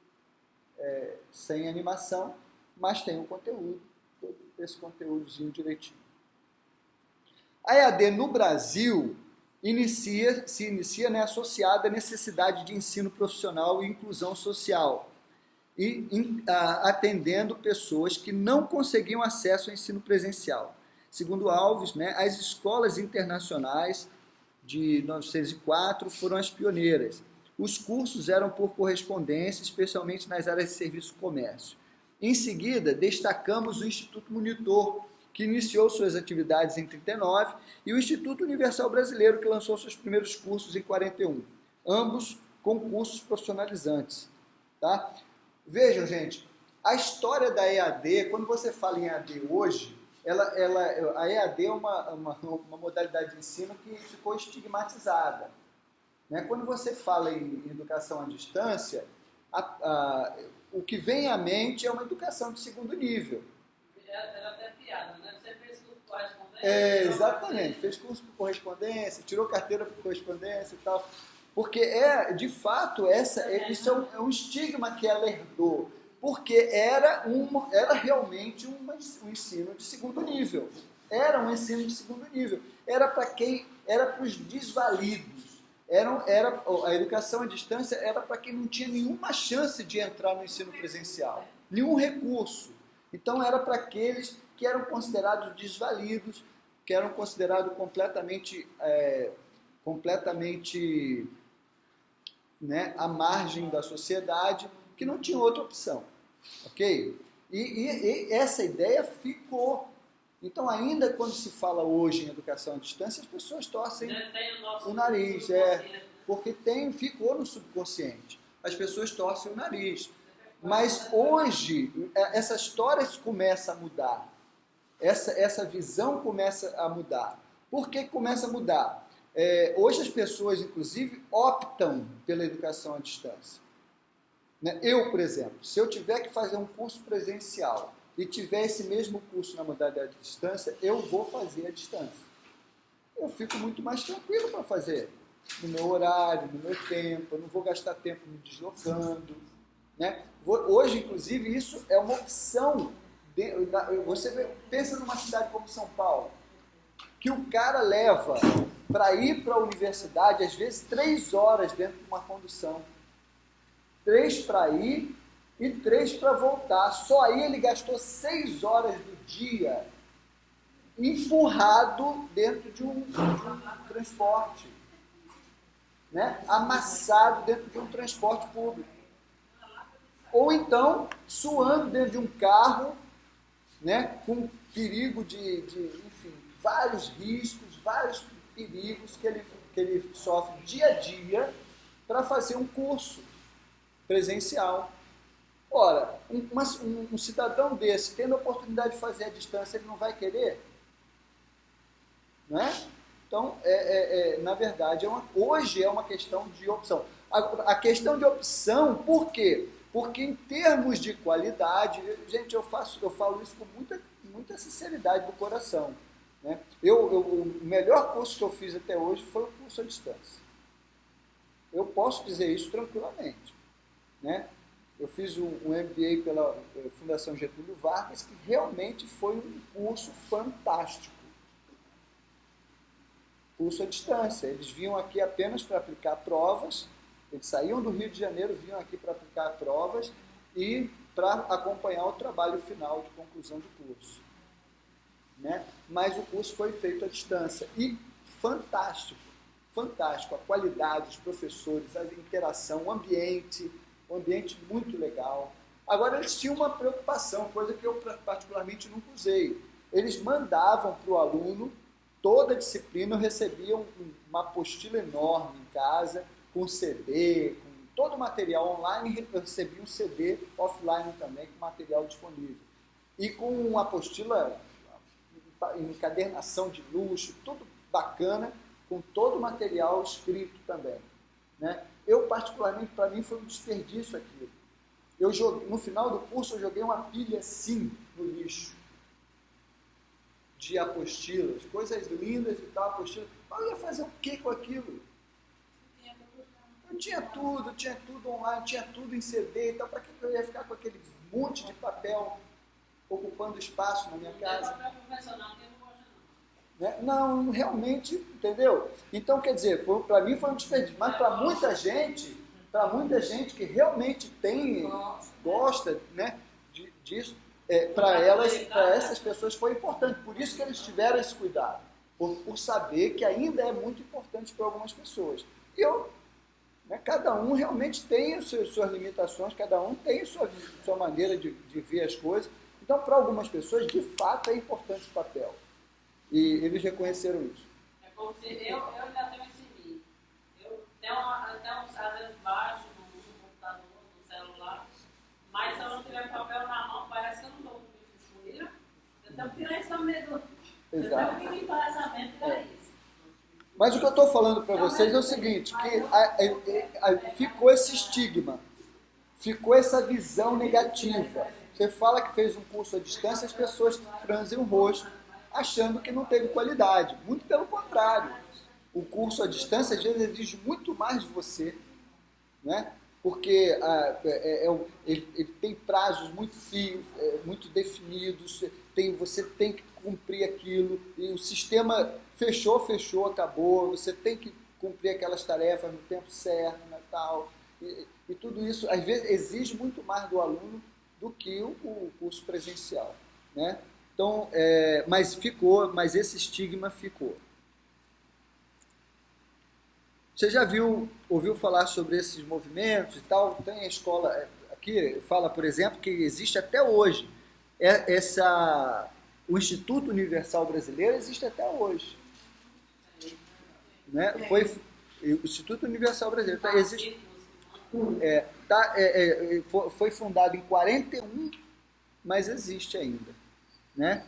sem animação, mas tem o conteúdo, todo esse conteúdozinho direitinho. A EAD no Brasil se inicia, né, associada à necessidade de ensino profissional e inclusão social, e atendendo pessoas que não conseguiam acesso ao ensino presencial. Segundo Alves, né, as escolas internacionais de 1904 foram as pioneiras. Os cursos eram por correspondência, especialmente nas áreas de serviço e comércio. Em seguida, destacamos o Instituto Monitor, que iniciou suas atividades em 39, e o Instituto Universal Brasileiro, que lançou seus primeiros cursos em 41, ambos com cursos profissionalizantes. Tá? Vejam, gente, a história da EAD, quando você fala em EAD hoje, a EAD é uma modalidade de ensino que ficou estigmatizada. Né? Quando você fala em educação à distância, o que vem à mente é uma educação de segundo nível. Era até piada, né? Você fez curso por correspondência? Exatamente, fez curso por correspondência, tirou carteira por correspondência e tal. Porque, de fato, isso é um estigma que ela herdou. Porque era realmente um ensino de segundo nível. Era um ensino de segundo nível. Era para quem? Era para os desvalidos. A educação à distância era para quem não tinha nenhuma chance de entrar no ensino presencial. Nenhum recurso. Então, era para aqueles que eram considerados desvalidos, que eram considerados completamente né, à margem da sociedade, que não tinham outra opção. Ok? E essa ideia ficou. Então, ainda quando se fala hoje em educação à distância, as pessoas torcem o nariz. Porque ficou no subconsciente. As pessoas torcem o nariz. Mas hoje, essa história começa a mudar. Essa visão começa a mudar. Por que começa a mudar? Hoje as pessoas, inclusive, optam pela educação à distância. Eu, por exemplo, se eu tiver que fazer um curso presencial e tiver esse mesmo curso na modalidade de distância, eu vou fazer à distância. Eu fico muito mais tranquilo para fazer no meu horário, no meu tempo, eu não vou gastar tempo me deslocando. Né? Hoje, inclusive, isso é uma opção. Você pensa numa cidade como São Paulo, que o cara leva para ir para a universidade, às vezes, 3 horas dentro de uma condução. 3 para ir e 3 para voltar. Só aí ele gastou 6 horas do dia empurrado dentro de um transporte, né? Amassado dentro de um transporte público. Ou então, suando dentro de um carro, né? Com perigo enfim, vários riscos, vários perigos que ele sofre dia a dia para fazer um curso presencial. Ora, um cidadão desse, tendo a oportunidade de fazer à distância, ele não vai querer? Não é? Então, na verdade, hoje é uma questão de opção. A questão de opção, por quê? Porque em termos de qualidade, gente, eu falo isso com muita sinceridade do coração. Né? O melhor curso que eu fiz até hoje foi o curso à distância. Eu posso dizer isso tranquilamente. Né? Eu fiz um MBA pela Fundação Getúlio Vargas, que realmente foi um curso fantástico. Curso à distância. Eles vinham aqui apenas para aplicar provas, eles saíam do Rio de Janeiro, vinham aqui para aplicar provas e para acompanhar o trabalho final de conclusão do curso. Né? Mas o curso foi feito à distância e fantástico, fantástico. A qualidade, os professores, a interação, o ambiente muito legal. Agora, eles tinham uma preocupação, coisa que eu particularmente nunca usei. Eles mandavam para o aluno toda disciplina eu recebia uma apostila enorme em casa, com CD, com todo o material online, eu recebia um CD offline também, com material disponível. E com uma apostila, encadernação de luxo, tudo bacana, com todo o material escrito também. Né? Eu, particularmente, para mim foi um desperdício aquilo. No final do curso, eu joguei uma pilha assim no lixo, de apostilas, coisas lindas e tal, apostilas. Eu ia fazer o que com aquilo? Eu tinha tudo online, tinha tudo em CD, então para que eu ia ficar com aquele monte de papel ocupando espaço na minha casa? Né? Não, realmente, entendeu? Então, quer dizer, para mim foi um desperdício, mas para muita gente que realmente gosta, né, disso, para essas pessoas foi importante, por isso que eles tiveram esse cuidado, por saber que ainda é muito importante para algumas pessoas. E cada um realmente tem as suas limitações, cada um tem a sua maneira de ver as coisas. Então, para algumas pessoas, de fato, é importante o papel. E eles reconheceram isso. É como se eu ainda tenho esse nível. Eu tenho até uns às baixo no computador, no celular, mas se eu não tiver papel na mão, parece que eu não estou com disponível. Eu tenho que tirar isso medo. Exato. Eu tenho que limpar essa mente para isso. Mas o que eu estou falando para vocês é o seguinte, que ficou esse estigma, ficou essa visão negativa. Você fala que fez um curso à distância, as pessoas franzem o rosto, achando que não teve qualidade. Muito pelo contrário. O curso à distância, às vezes, exige muito mais de você, né? Porque ele tem prazos muito definidos, você tem que cumprir aquilo, e o sistema fechou, acabou, você tem que cumprir aquelas tarefas no tempo certo, né, tal, e tudo isso, às vezes, exige muito mais do aluno do que o curso presencial, né? Então, mas esse estigma ficou. Você já ouviu falar sobre esses movimentos e tal? Tem a escola aqui, fala, por exemplo, que existe até hoje, o Instituto Universal Brasileiro existe até hoje. Né? O Instituto Universal Brasileiro foi fundado em 41, mas existe ainda. Né?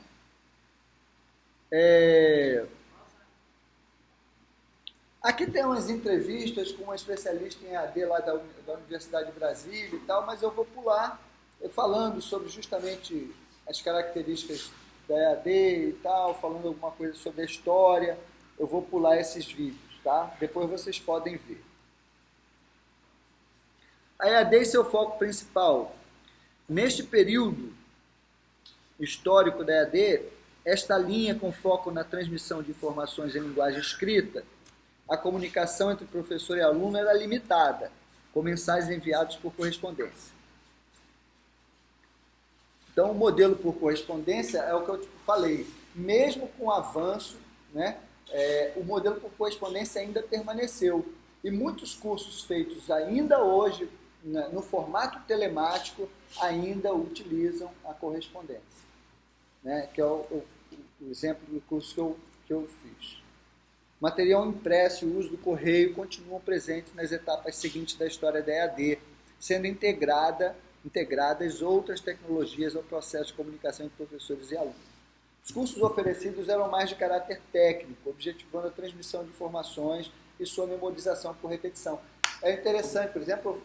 Aqui tem umas entrevistas com uma especialista em AD lá da Universidade de Brasília e tal, mas eu vou pular falando sobre justamente as características da EAD e tal, falando alguma coisa sobre a história. Eu vou pular esses vídeos, tá? Depois vocês podem ver. A EAD e seu foco principal. Neste período histórico da EAD, esta linha com foco na transmissão de informações em linguagem escrita, a comunicação entre professor e aluno era limitada, com mensagens enviadas por correspondência. Então, o modelo por correspondência é o que eu falei. Mesmo com o avanço, né, o modelo por correspondência ainda permaneceu. E muitos cursos feitos ainda hoje, no formato telemático, ainda utilizam a correspondência. Né, que é o exemplo do curso que eu fiz. Material impresso e o uso do correio continuam presentes nas etapas seguintes da história da EAD, sendo integradas outras tecnologias ao processo de comunicação entre professores e alunos. Os cursos oferecidos eram mais de caráter técnico, objetivando a transmissão de informações e sua memorização por repetição. É interessante, por exemplo,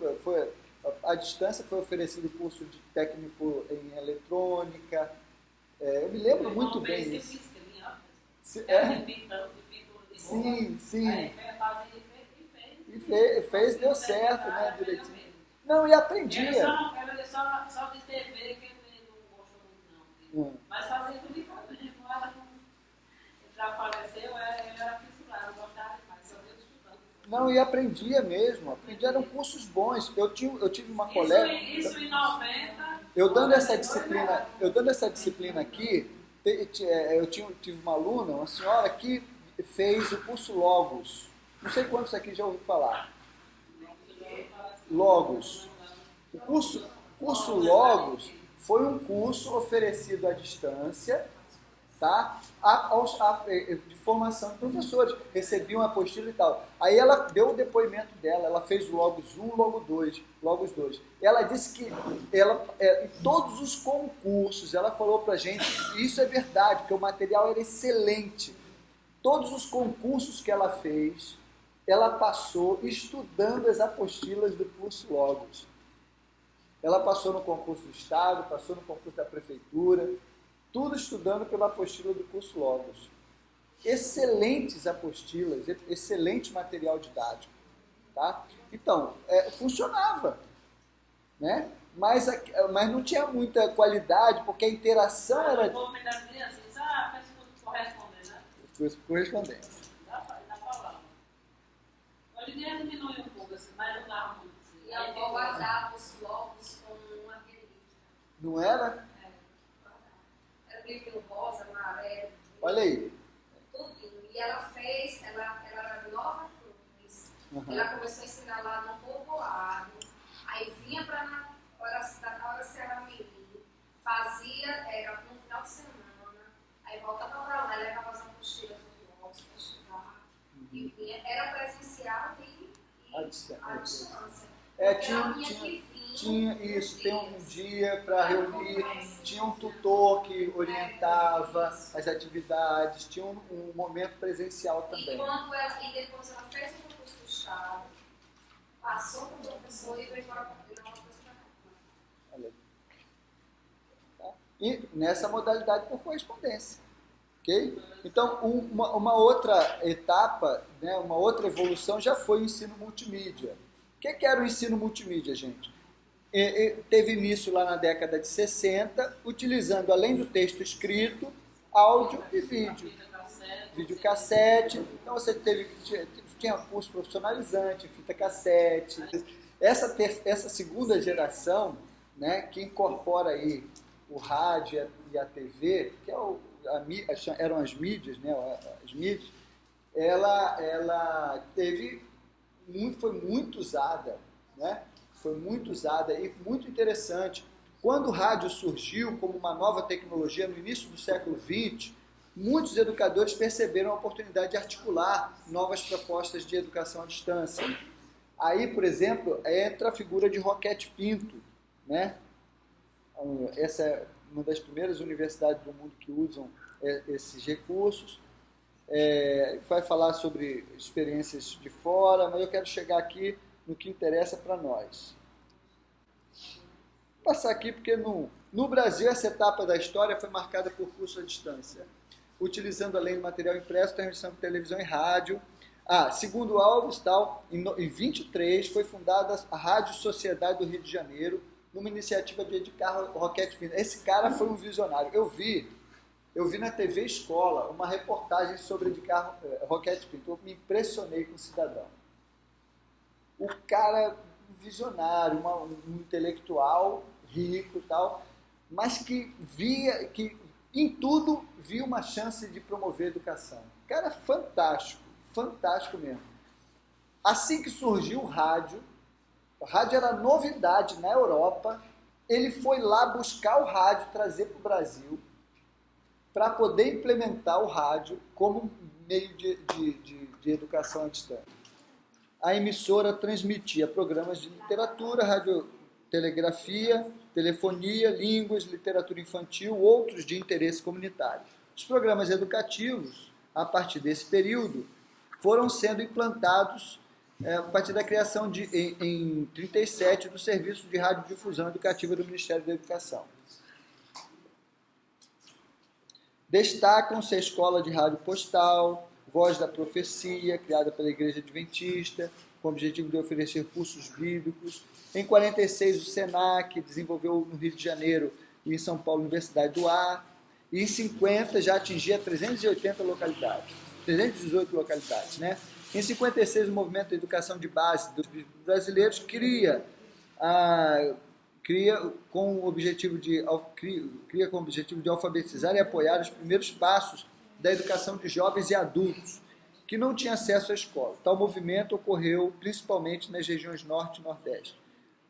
à distância foi oferecido o curso de técnico em eletrônica. Eu me lembro muito bem disso. Sim. E fez, deu certo, né, direitinho. Não, e aprendia. Ele só de TV que ele não gostou muito, não. Mas fazia tudo de casa. Ele já faleceu, ele era fissurado, não gostava demais, só deu estudando. Não, e aprendia mesmo. Eram cursos bons. Eu tive uma colega... Isso em 90... Eu dando essa disciplina aqui, eu tive uma aluna, uma senhora que fez o curso Logos. Não sei quantos aqui já ouviram falar. Logos. O curso Logos foi um curso oferecido à distância tá? De formação de professores, recebiam uma apostila e tal. Aí ela deu o depoimento dela, ela fez o Logos 1, Logos 2. Ela disse que em todos os concursos, ela falou pra gente, e isso é verdade, que o material era excelente. Todos os concursos que ela fez, ela passou estudando as apostilas do curso Logos. Ela passou no concurso do Estado, passou no concurso da Prefeitura, tudo estudando pela apostila do curso Logos. Excelentes apostilas, excelente material didático. Tá? Então, funcionava, né? Mas não tinha muita qualidade, porque a interação era... O homem das crianças diz, faz tudo correspondente, né? Correspondente. Dá pra falar. Hoje em dia diminuiu um pouco, assim, mas não dá muito. Assim. E a avó guardava os Logos com uma relíquia. Não era? Era livro rosa, amarelo. Olha aí. Tudinho. E ela fez, ela era Nova Cruz. Ela começou a ensinar lá no povoado. Aí vinha para na Serra Mirim, fazia, era no final de semana, aí voltava para lá, levava as apostilas dos Logos para estudar. E vinha, era presencial e à distância. Tinha isso, tem um dia para reunir, tinha um tutor que orientava as atividades, tinha um momento presencial também. E depois ela fez o concurso do Estado, passou para o professor e veio para o Olha aí. Tá? E nessa modalidade por correspondência. Okay? Então, uma outra etapa, né, uma outra evolução já foi o ensino multimídia. O que era o ensino multimídia, gente? Teve início lá na década de 60, utilizando, além do texto escrito, áudio e vídeo. Videocassete. Então, você tinha curso profissionalizante, fita cassete. Essa segunda geração, né, que incorpora aí o rádio e a TV, que eram as mídias, né, as mídias, ela foi muito usada, né? Foi muito usada e muito interessante. Quando o rádio surgiu como uma nova tecnologia no início do século XX, muitos educadores perceberam a oportunidade de articular novas propostas de educação à distância. Aí, por exemplo, entra a figura de Roquete Pinto, né? Essa é uma das primeiras universidades do mundo que usam esses recursos. Vai falar sobre experiências de fora, mas eu quero chegar aqui no que interessa para nós. Vou passar aqui porque no Brasil essa etapa da história foi marcada por curso à distância, utilizando além do material impresso, transmissão de televisão e rádio. Segundo Alves, em 23 foi fundada a Rádio Sociedade do Rio de Janeiro, numa iniciativa de Edgar Roquete Pinto. Esse cara foi um visionário. Eu vi na TV Escola uma reportagem sobre Edgar Roquete Pinto. Eu me impressionei com o cidadão. O cara, um visionário, um intelectual rico e tal, mas que em tudo via uma chance de promover a educação. Cara, fantástico, fantástico mesmo. Assim que surgiu o rádio era novidade na Europa, ele foi lá buscar o rádio, trazer para o Brasil, para poder implementar o rádio como meio de educação à distância. A emissora transmitia programas de literatura, radiotelegrafia, telefonia, línguas, literatura infantil, outros de interesse comunitário. Os programas educativos, a partir desse período, foram sendo implantados a partir da criação, em 1937, do Serviço de Radiodifusão Educativa do Ministério da Educação. Destacam-se a Escola de Rádio Postal, Voz da Profecia, criada pela Igreja Adventista, com o objetivo de oferecer cursos bíblicos. Em 46, o SENAC desenvolveu no Rio de Janeiro e em São Paulo a Universidade do Ar. E em 50 já atingia 318 localidades, né? Em 56, o Movimento de Educação de Base dos Brasileiros cria com o objetivo de alfabetizar e apoiar os primeiros passos da educação de jovens e adultos que não tinham acesso à escola. Tal movimento ocorreu principalmente nas regiões Norte e Nordeste.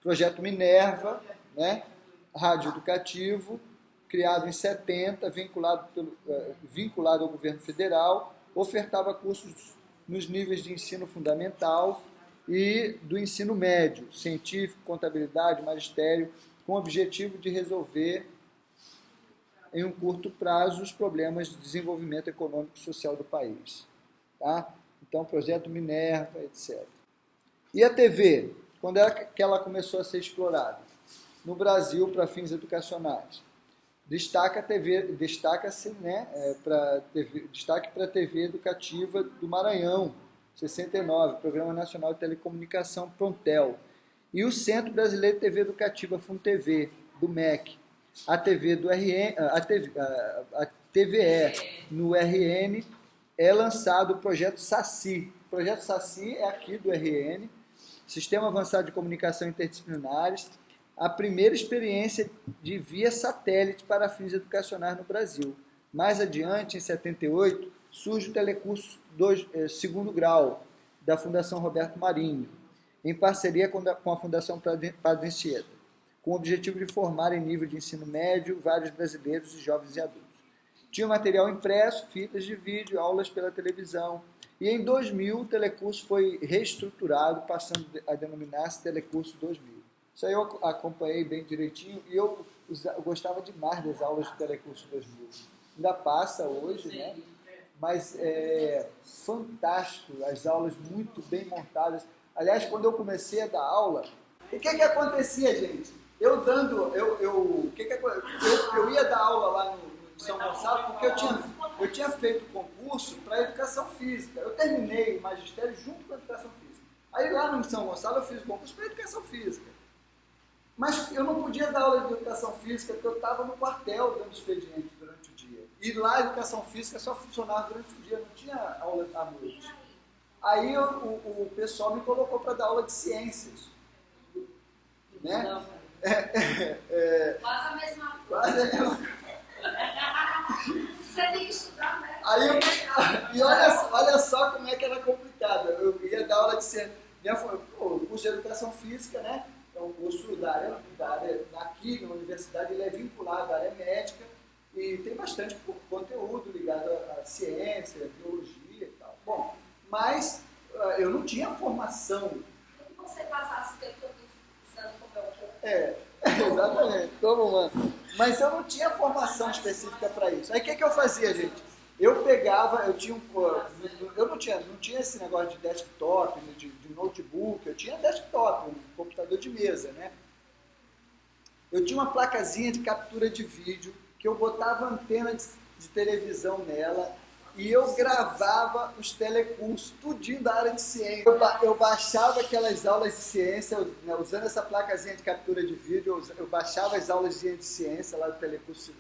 Projeto Minerva, né? Rádio Educativo, criado em 70, vinculado ao governo federal, ofertava cursos nos níveis de ensino fundamental e do ensino médio, científico, contabilidade, magistério, com o objetivo de resolver em um curto prazo os problemas de desenvolvimento econômico e social do país. Tá? Então, projeto Minerva, etc. E a TV? Quando é que ela começou a ser explorada? No Brasil, para fins educacionais. Destaca-se, né, destaque para a TV Educativa do Maranhão, 69, Programa Nacional de Telecomunicação, Prontel. E o Centro Brasileiro de TV Educativa, FUNTV, do MEC. A TV do RN, a TVE no RN é lançado o projeto SACI. O projeto SACI é aqui do RN, Sistema Avançado de Comunicação Interdisciplinares, a primeira experiência de via satélite para fins educacionais no Brasil. Mais adiante, em 78, surge o telecurso segundo grau da Fundação Roberto Marinho, em parceria com a Fundação Padre Anchieta, com o objetivo de formar em nível de ensino médio vários brasileiros e jovens e adultos. Tinha material impresso, fitas de vídeo, aulas pela televisão. E em 2000 o telecurso foi reestruturado, passando a denominar-se Telecurso 2000. Isso aí eu acompanhei bem direitinho e eu gostava demais das aulas do Telecurso 2000. Ainda passa hoje, né? Mas é fantástico, as aulas muito bem montadas. Aliás, quando eu comecei a dar aula, o que acontecia, gente? Eu ia dar aula lá no São Gonçalo porque eu tinha feito concurso para educação física. Eu terminei o magistério junto com a educação física. Aí lá no São Gonçalo eu fiz concurso para educação física. Mas eu não podia dar aula de educação física porque eu estava no quartel dando expediente durante o dia. E lá a educação física só funcionava durante o dia, não tinha aula à noite. Aí o pessoal me colocou para dar aula de ciências. Né? Quase a mesma Quase a mesma coisa. Você tem que estudar, né? E olha só como é que era complicado. Eu ia dar aula de ciência. O curso de educação física, né? É um curso da área aqui na universidade, ele é vinculado à área médica e tem bastante conteúdo ligado à ciência, à biologia e tal. Bom, mas eu não tinha formação. Se você passasse o tempo todo estudando com o Exatamente, como mano. Mas eu não tinha formação específica para isso. Aí o que eu fazia, gente? Eu pegava, eu não tinha esse negócio de desktop, de notebook, eu tinha desktop, um computador de mesa, né? Eu tinha uma placazinha de captura de vídeo, que eu botava antena de televisão nela, e eu gravava os telecursos, tudinho da área de ciência. Eu baixava aquelas aulas de ciência, usando essa placazinha de captura de vídeo, eu baixava as aulas de ciência lá do telecurso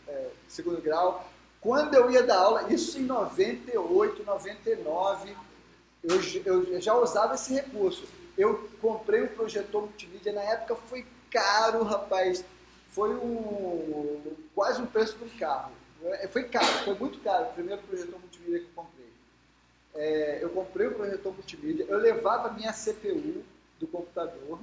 segundo grau. Quando eu ia dar aula, isso em 98, 99, eu já usava esse recurso. Eu comprei um projetor multimídia, na época foi caro, rapaz, foi quase o preço de um carro. Foi caro, foi muito caro o primeiro projetor multimídia que eu comprei. Eu comprei o projetor multimídia, eu levava a minha CPU do computador,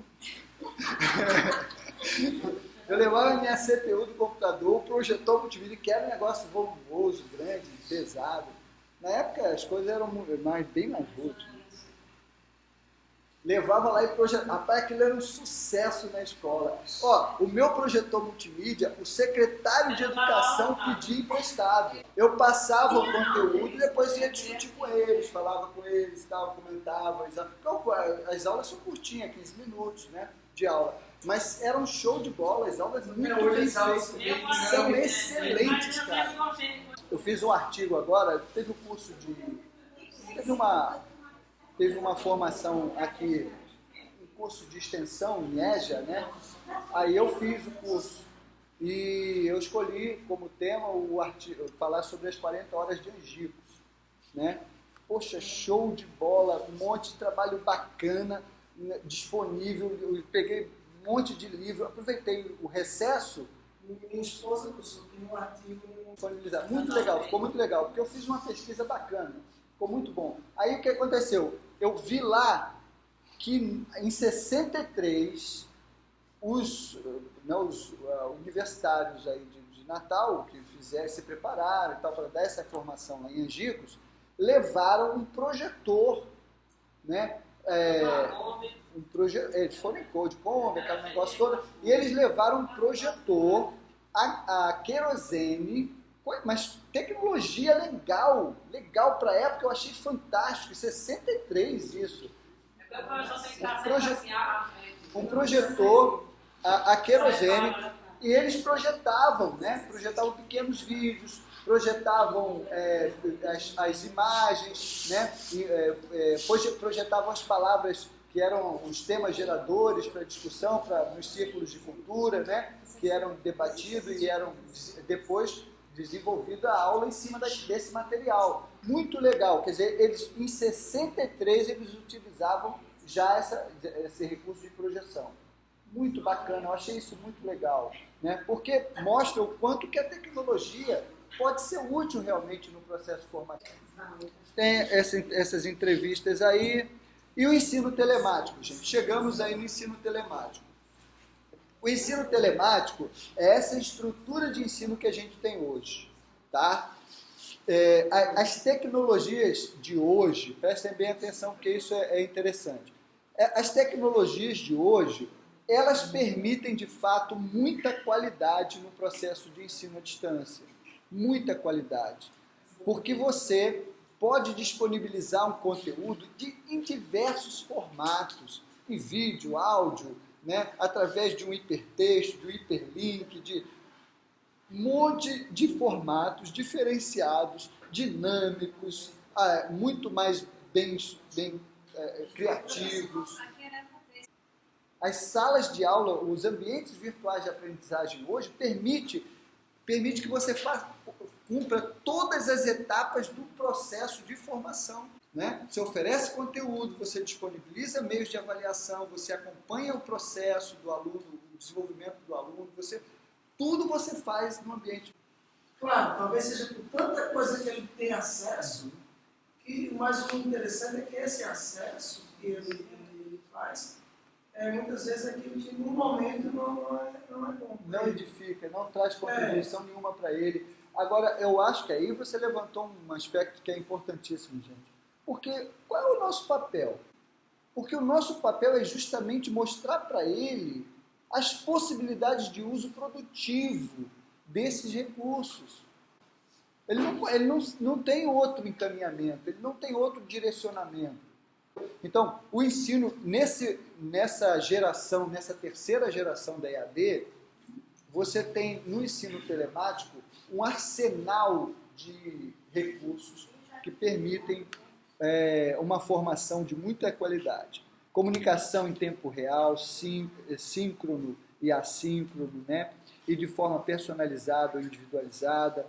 eu levava a minha CPU do computador, o projetor multimídia, que era um negócio volumoso, grande, pesado. Na época as coisas eram bem mais úteis. Levava lá e projetava. Rapaz, aquilo era um sucesso na escola. Ó, o meu projetor multimídia, o secretário de educação pedia emprestado. Eu passava o conteúdo e depois ia discutir com eles, falava com eles, tal, comentava. As aulas são curtinhas, 15 minutos, né, de aula. Mas era um show de bola, as aulas muito bem feitas. São excelentes, cara. Eu fiz um artigo agora, teve um curso de... Teve uma formação aqui, um curso de extensão em EJA, né? Aí eu fiz o curso e eu escolhi como tema o artigo, falar sobre as 40 horas de Angicos, né? Poxa, show de bola, um monte de trabalho bacana, disponível, eu peguei um monte de livro, aproveitei o recesso, minha esposa tem um artigo disponibilizado. Muito legal, ficou muito legal, porque eu fiz uma pesquisa bacana, ficou muito bom. Aí o que aconteceu? Eu vi lá que em 63 os universitários aí de Natal, que se prepararam e tal, para dar essa formação lá em Angicos, levaram um projetor, né? Eles foram em Code Kombi, aquele negócio todo, e eles levaram um projetor a querosene, mas tecnologia legal para a época, eu achei fantástico, 63 isso. Um projetor a querosene, e eles projetavam, né? Projetavam pequenos vídeos, projetavam as imagens, né? Projetavam as palavras que eram os temas geradores para discussão, nos círculos de cultura, né? Que eram debatidos e eram depois desenvolvida a aula em cima desse material. Muito legal, quer dizer, em 63 eles utilizavam já esse recurso de projeção. Muito bacana, eu achei isso muito legal, né? Porque mostra o quanto que a tecnologia pode ser útil realmente no processo formativo. Tem essas entrevistas aí. E o ensino telemático, gente. Chegamos aí no ensino telemático. O ensino telemático é essa estrutura de ensino que a gente tem hoje, tá? As tecnologias de hoje, prestem bem atenção porque isso é interessante. As tecnologias de hoje, elas permitem de fato muita qualidade no processo de ensino à distância. Muita qualidade. Porque você pode disponibilizar um conteúdo em diversos formatos, em vídeo, áudio, né, através de um hipertexto, de um hiperlink, de um monte de formatos diferenciados, dinâmicos, muito mais bem criativos. As salas de aula, os ambientes virtuais de aprendizagem hoje permite que você cumpra todas as etapas do processo de formação. Né? Você oferece conteúdo, você disponibiliza meios de avaliação, você acompanha o processo do aluno, o desenvolvimento do aluno, tudo você faz no ambiente. Claro, talvez seja por tanta coisa que ele tem acesso, mas o interessante é que esse acesso que ele faz, muitas vezes aquilo que no momento não é bom. Não edifica, não traz contribuição nenhuma para ele. Agora, eu acho que aí você levantou um aspecto que é importantíssimo, gente. Porque qual é o nosso papel? Porque o nosso papel é justamente mostrar para ele as possibilidades de uso produtivo desses recursos. Ele não tem outro encaminhamento, ele não tem outro direcionamento. Então, o ensino, nessa geração, nessa terceira geração da EAD, você tem no ensino telemático um arsenal de recursos que permitem uma formação de muita qualidade. Comunicação em tempo real, síncrono e assíncrono, né? E de forma personalizada ou individualizada,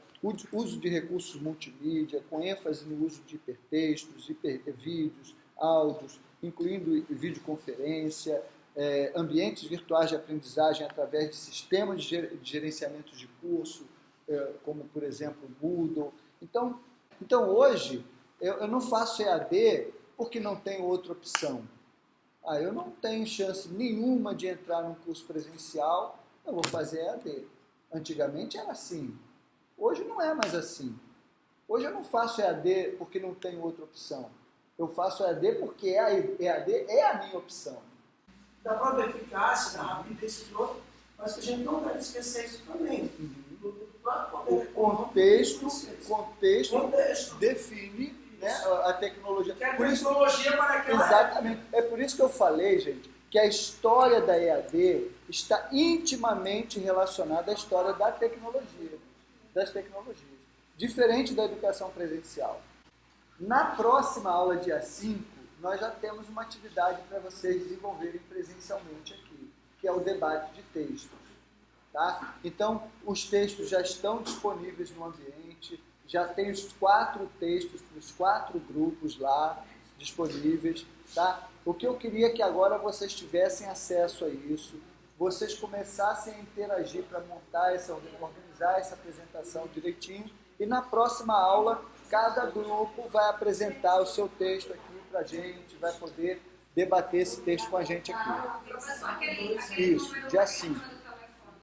uso de recursos multimídia, com ênfase no uso de hipertextos, vídeos, áudios, incluindo videoconferência, ambientes virtuais de aprendizagem através de sistemas de gerenciamento de curso, como, por exemplo, o Moodle. Então hoje, eu não faço EAD porque não tenho outra opção. Eu não tenho chance nenhuma de entrar num curso presencial, eu vou fazer EAD. Antigamente era assim. Hoje não é mais assim. Hoje eu não faço EAD porque não tenho outra opção. Eu faço EAD porque a EAD é a minha opção. Da própria eficácia, da rapidez e outro, mas que a gente não deve esquecer isso também. O contexto define, né, a tecnologia. Que a tecnologia para aquela Exatamente. É por isso que eu falei, gente, que a história da EAD está intimamente relacionada à história das tecnologias. Diferente da educação presencial. Na próxima aula, dia 5, nós já temos uma atividade para vocês desenvolverem presencialmente aqui, que é o debate de textos. Tá? Então, os textos já estão disponíveis no ambiente, já tem os 4 textos para os 4 grupos lá disponíveis. Tá? O que eu queria é que agora vocês tivessem acesso a isso, vocês começassem a interagir para organizar essa apresentação direitinho, e na próxima aula, cada grupo vai apresentar o seu texto aqui para a gente, vai poder debater esse texto com a gente aqui. Isso, dia 5.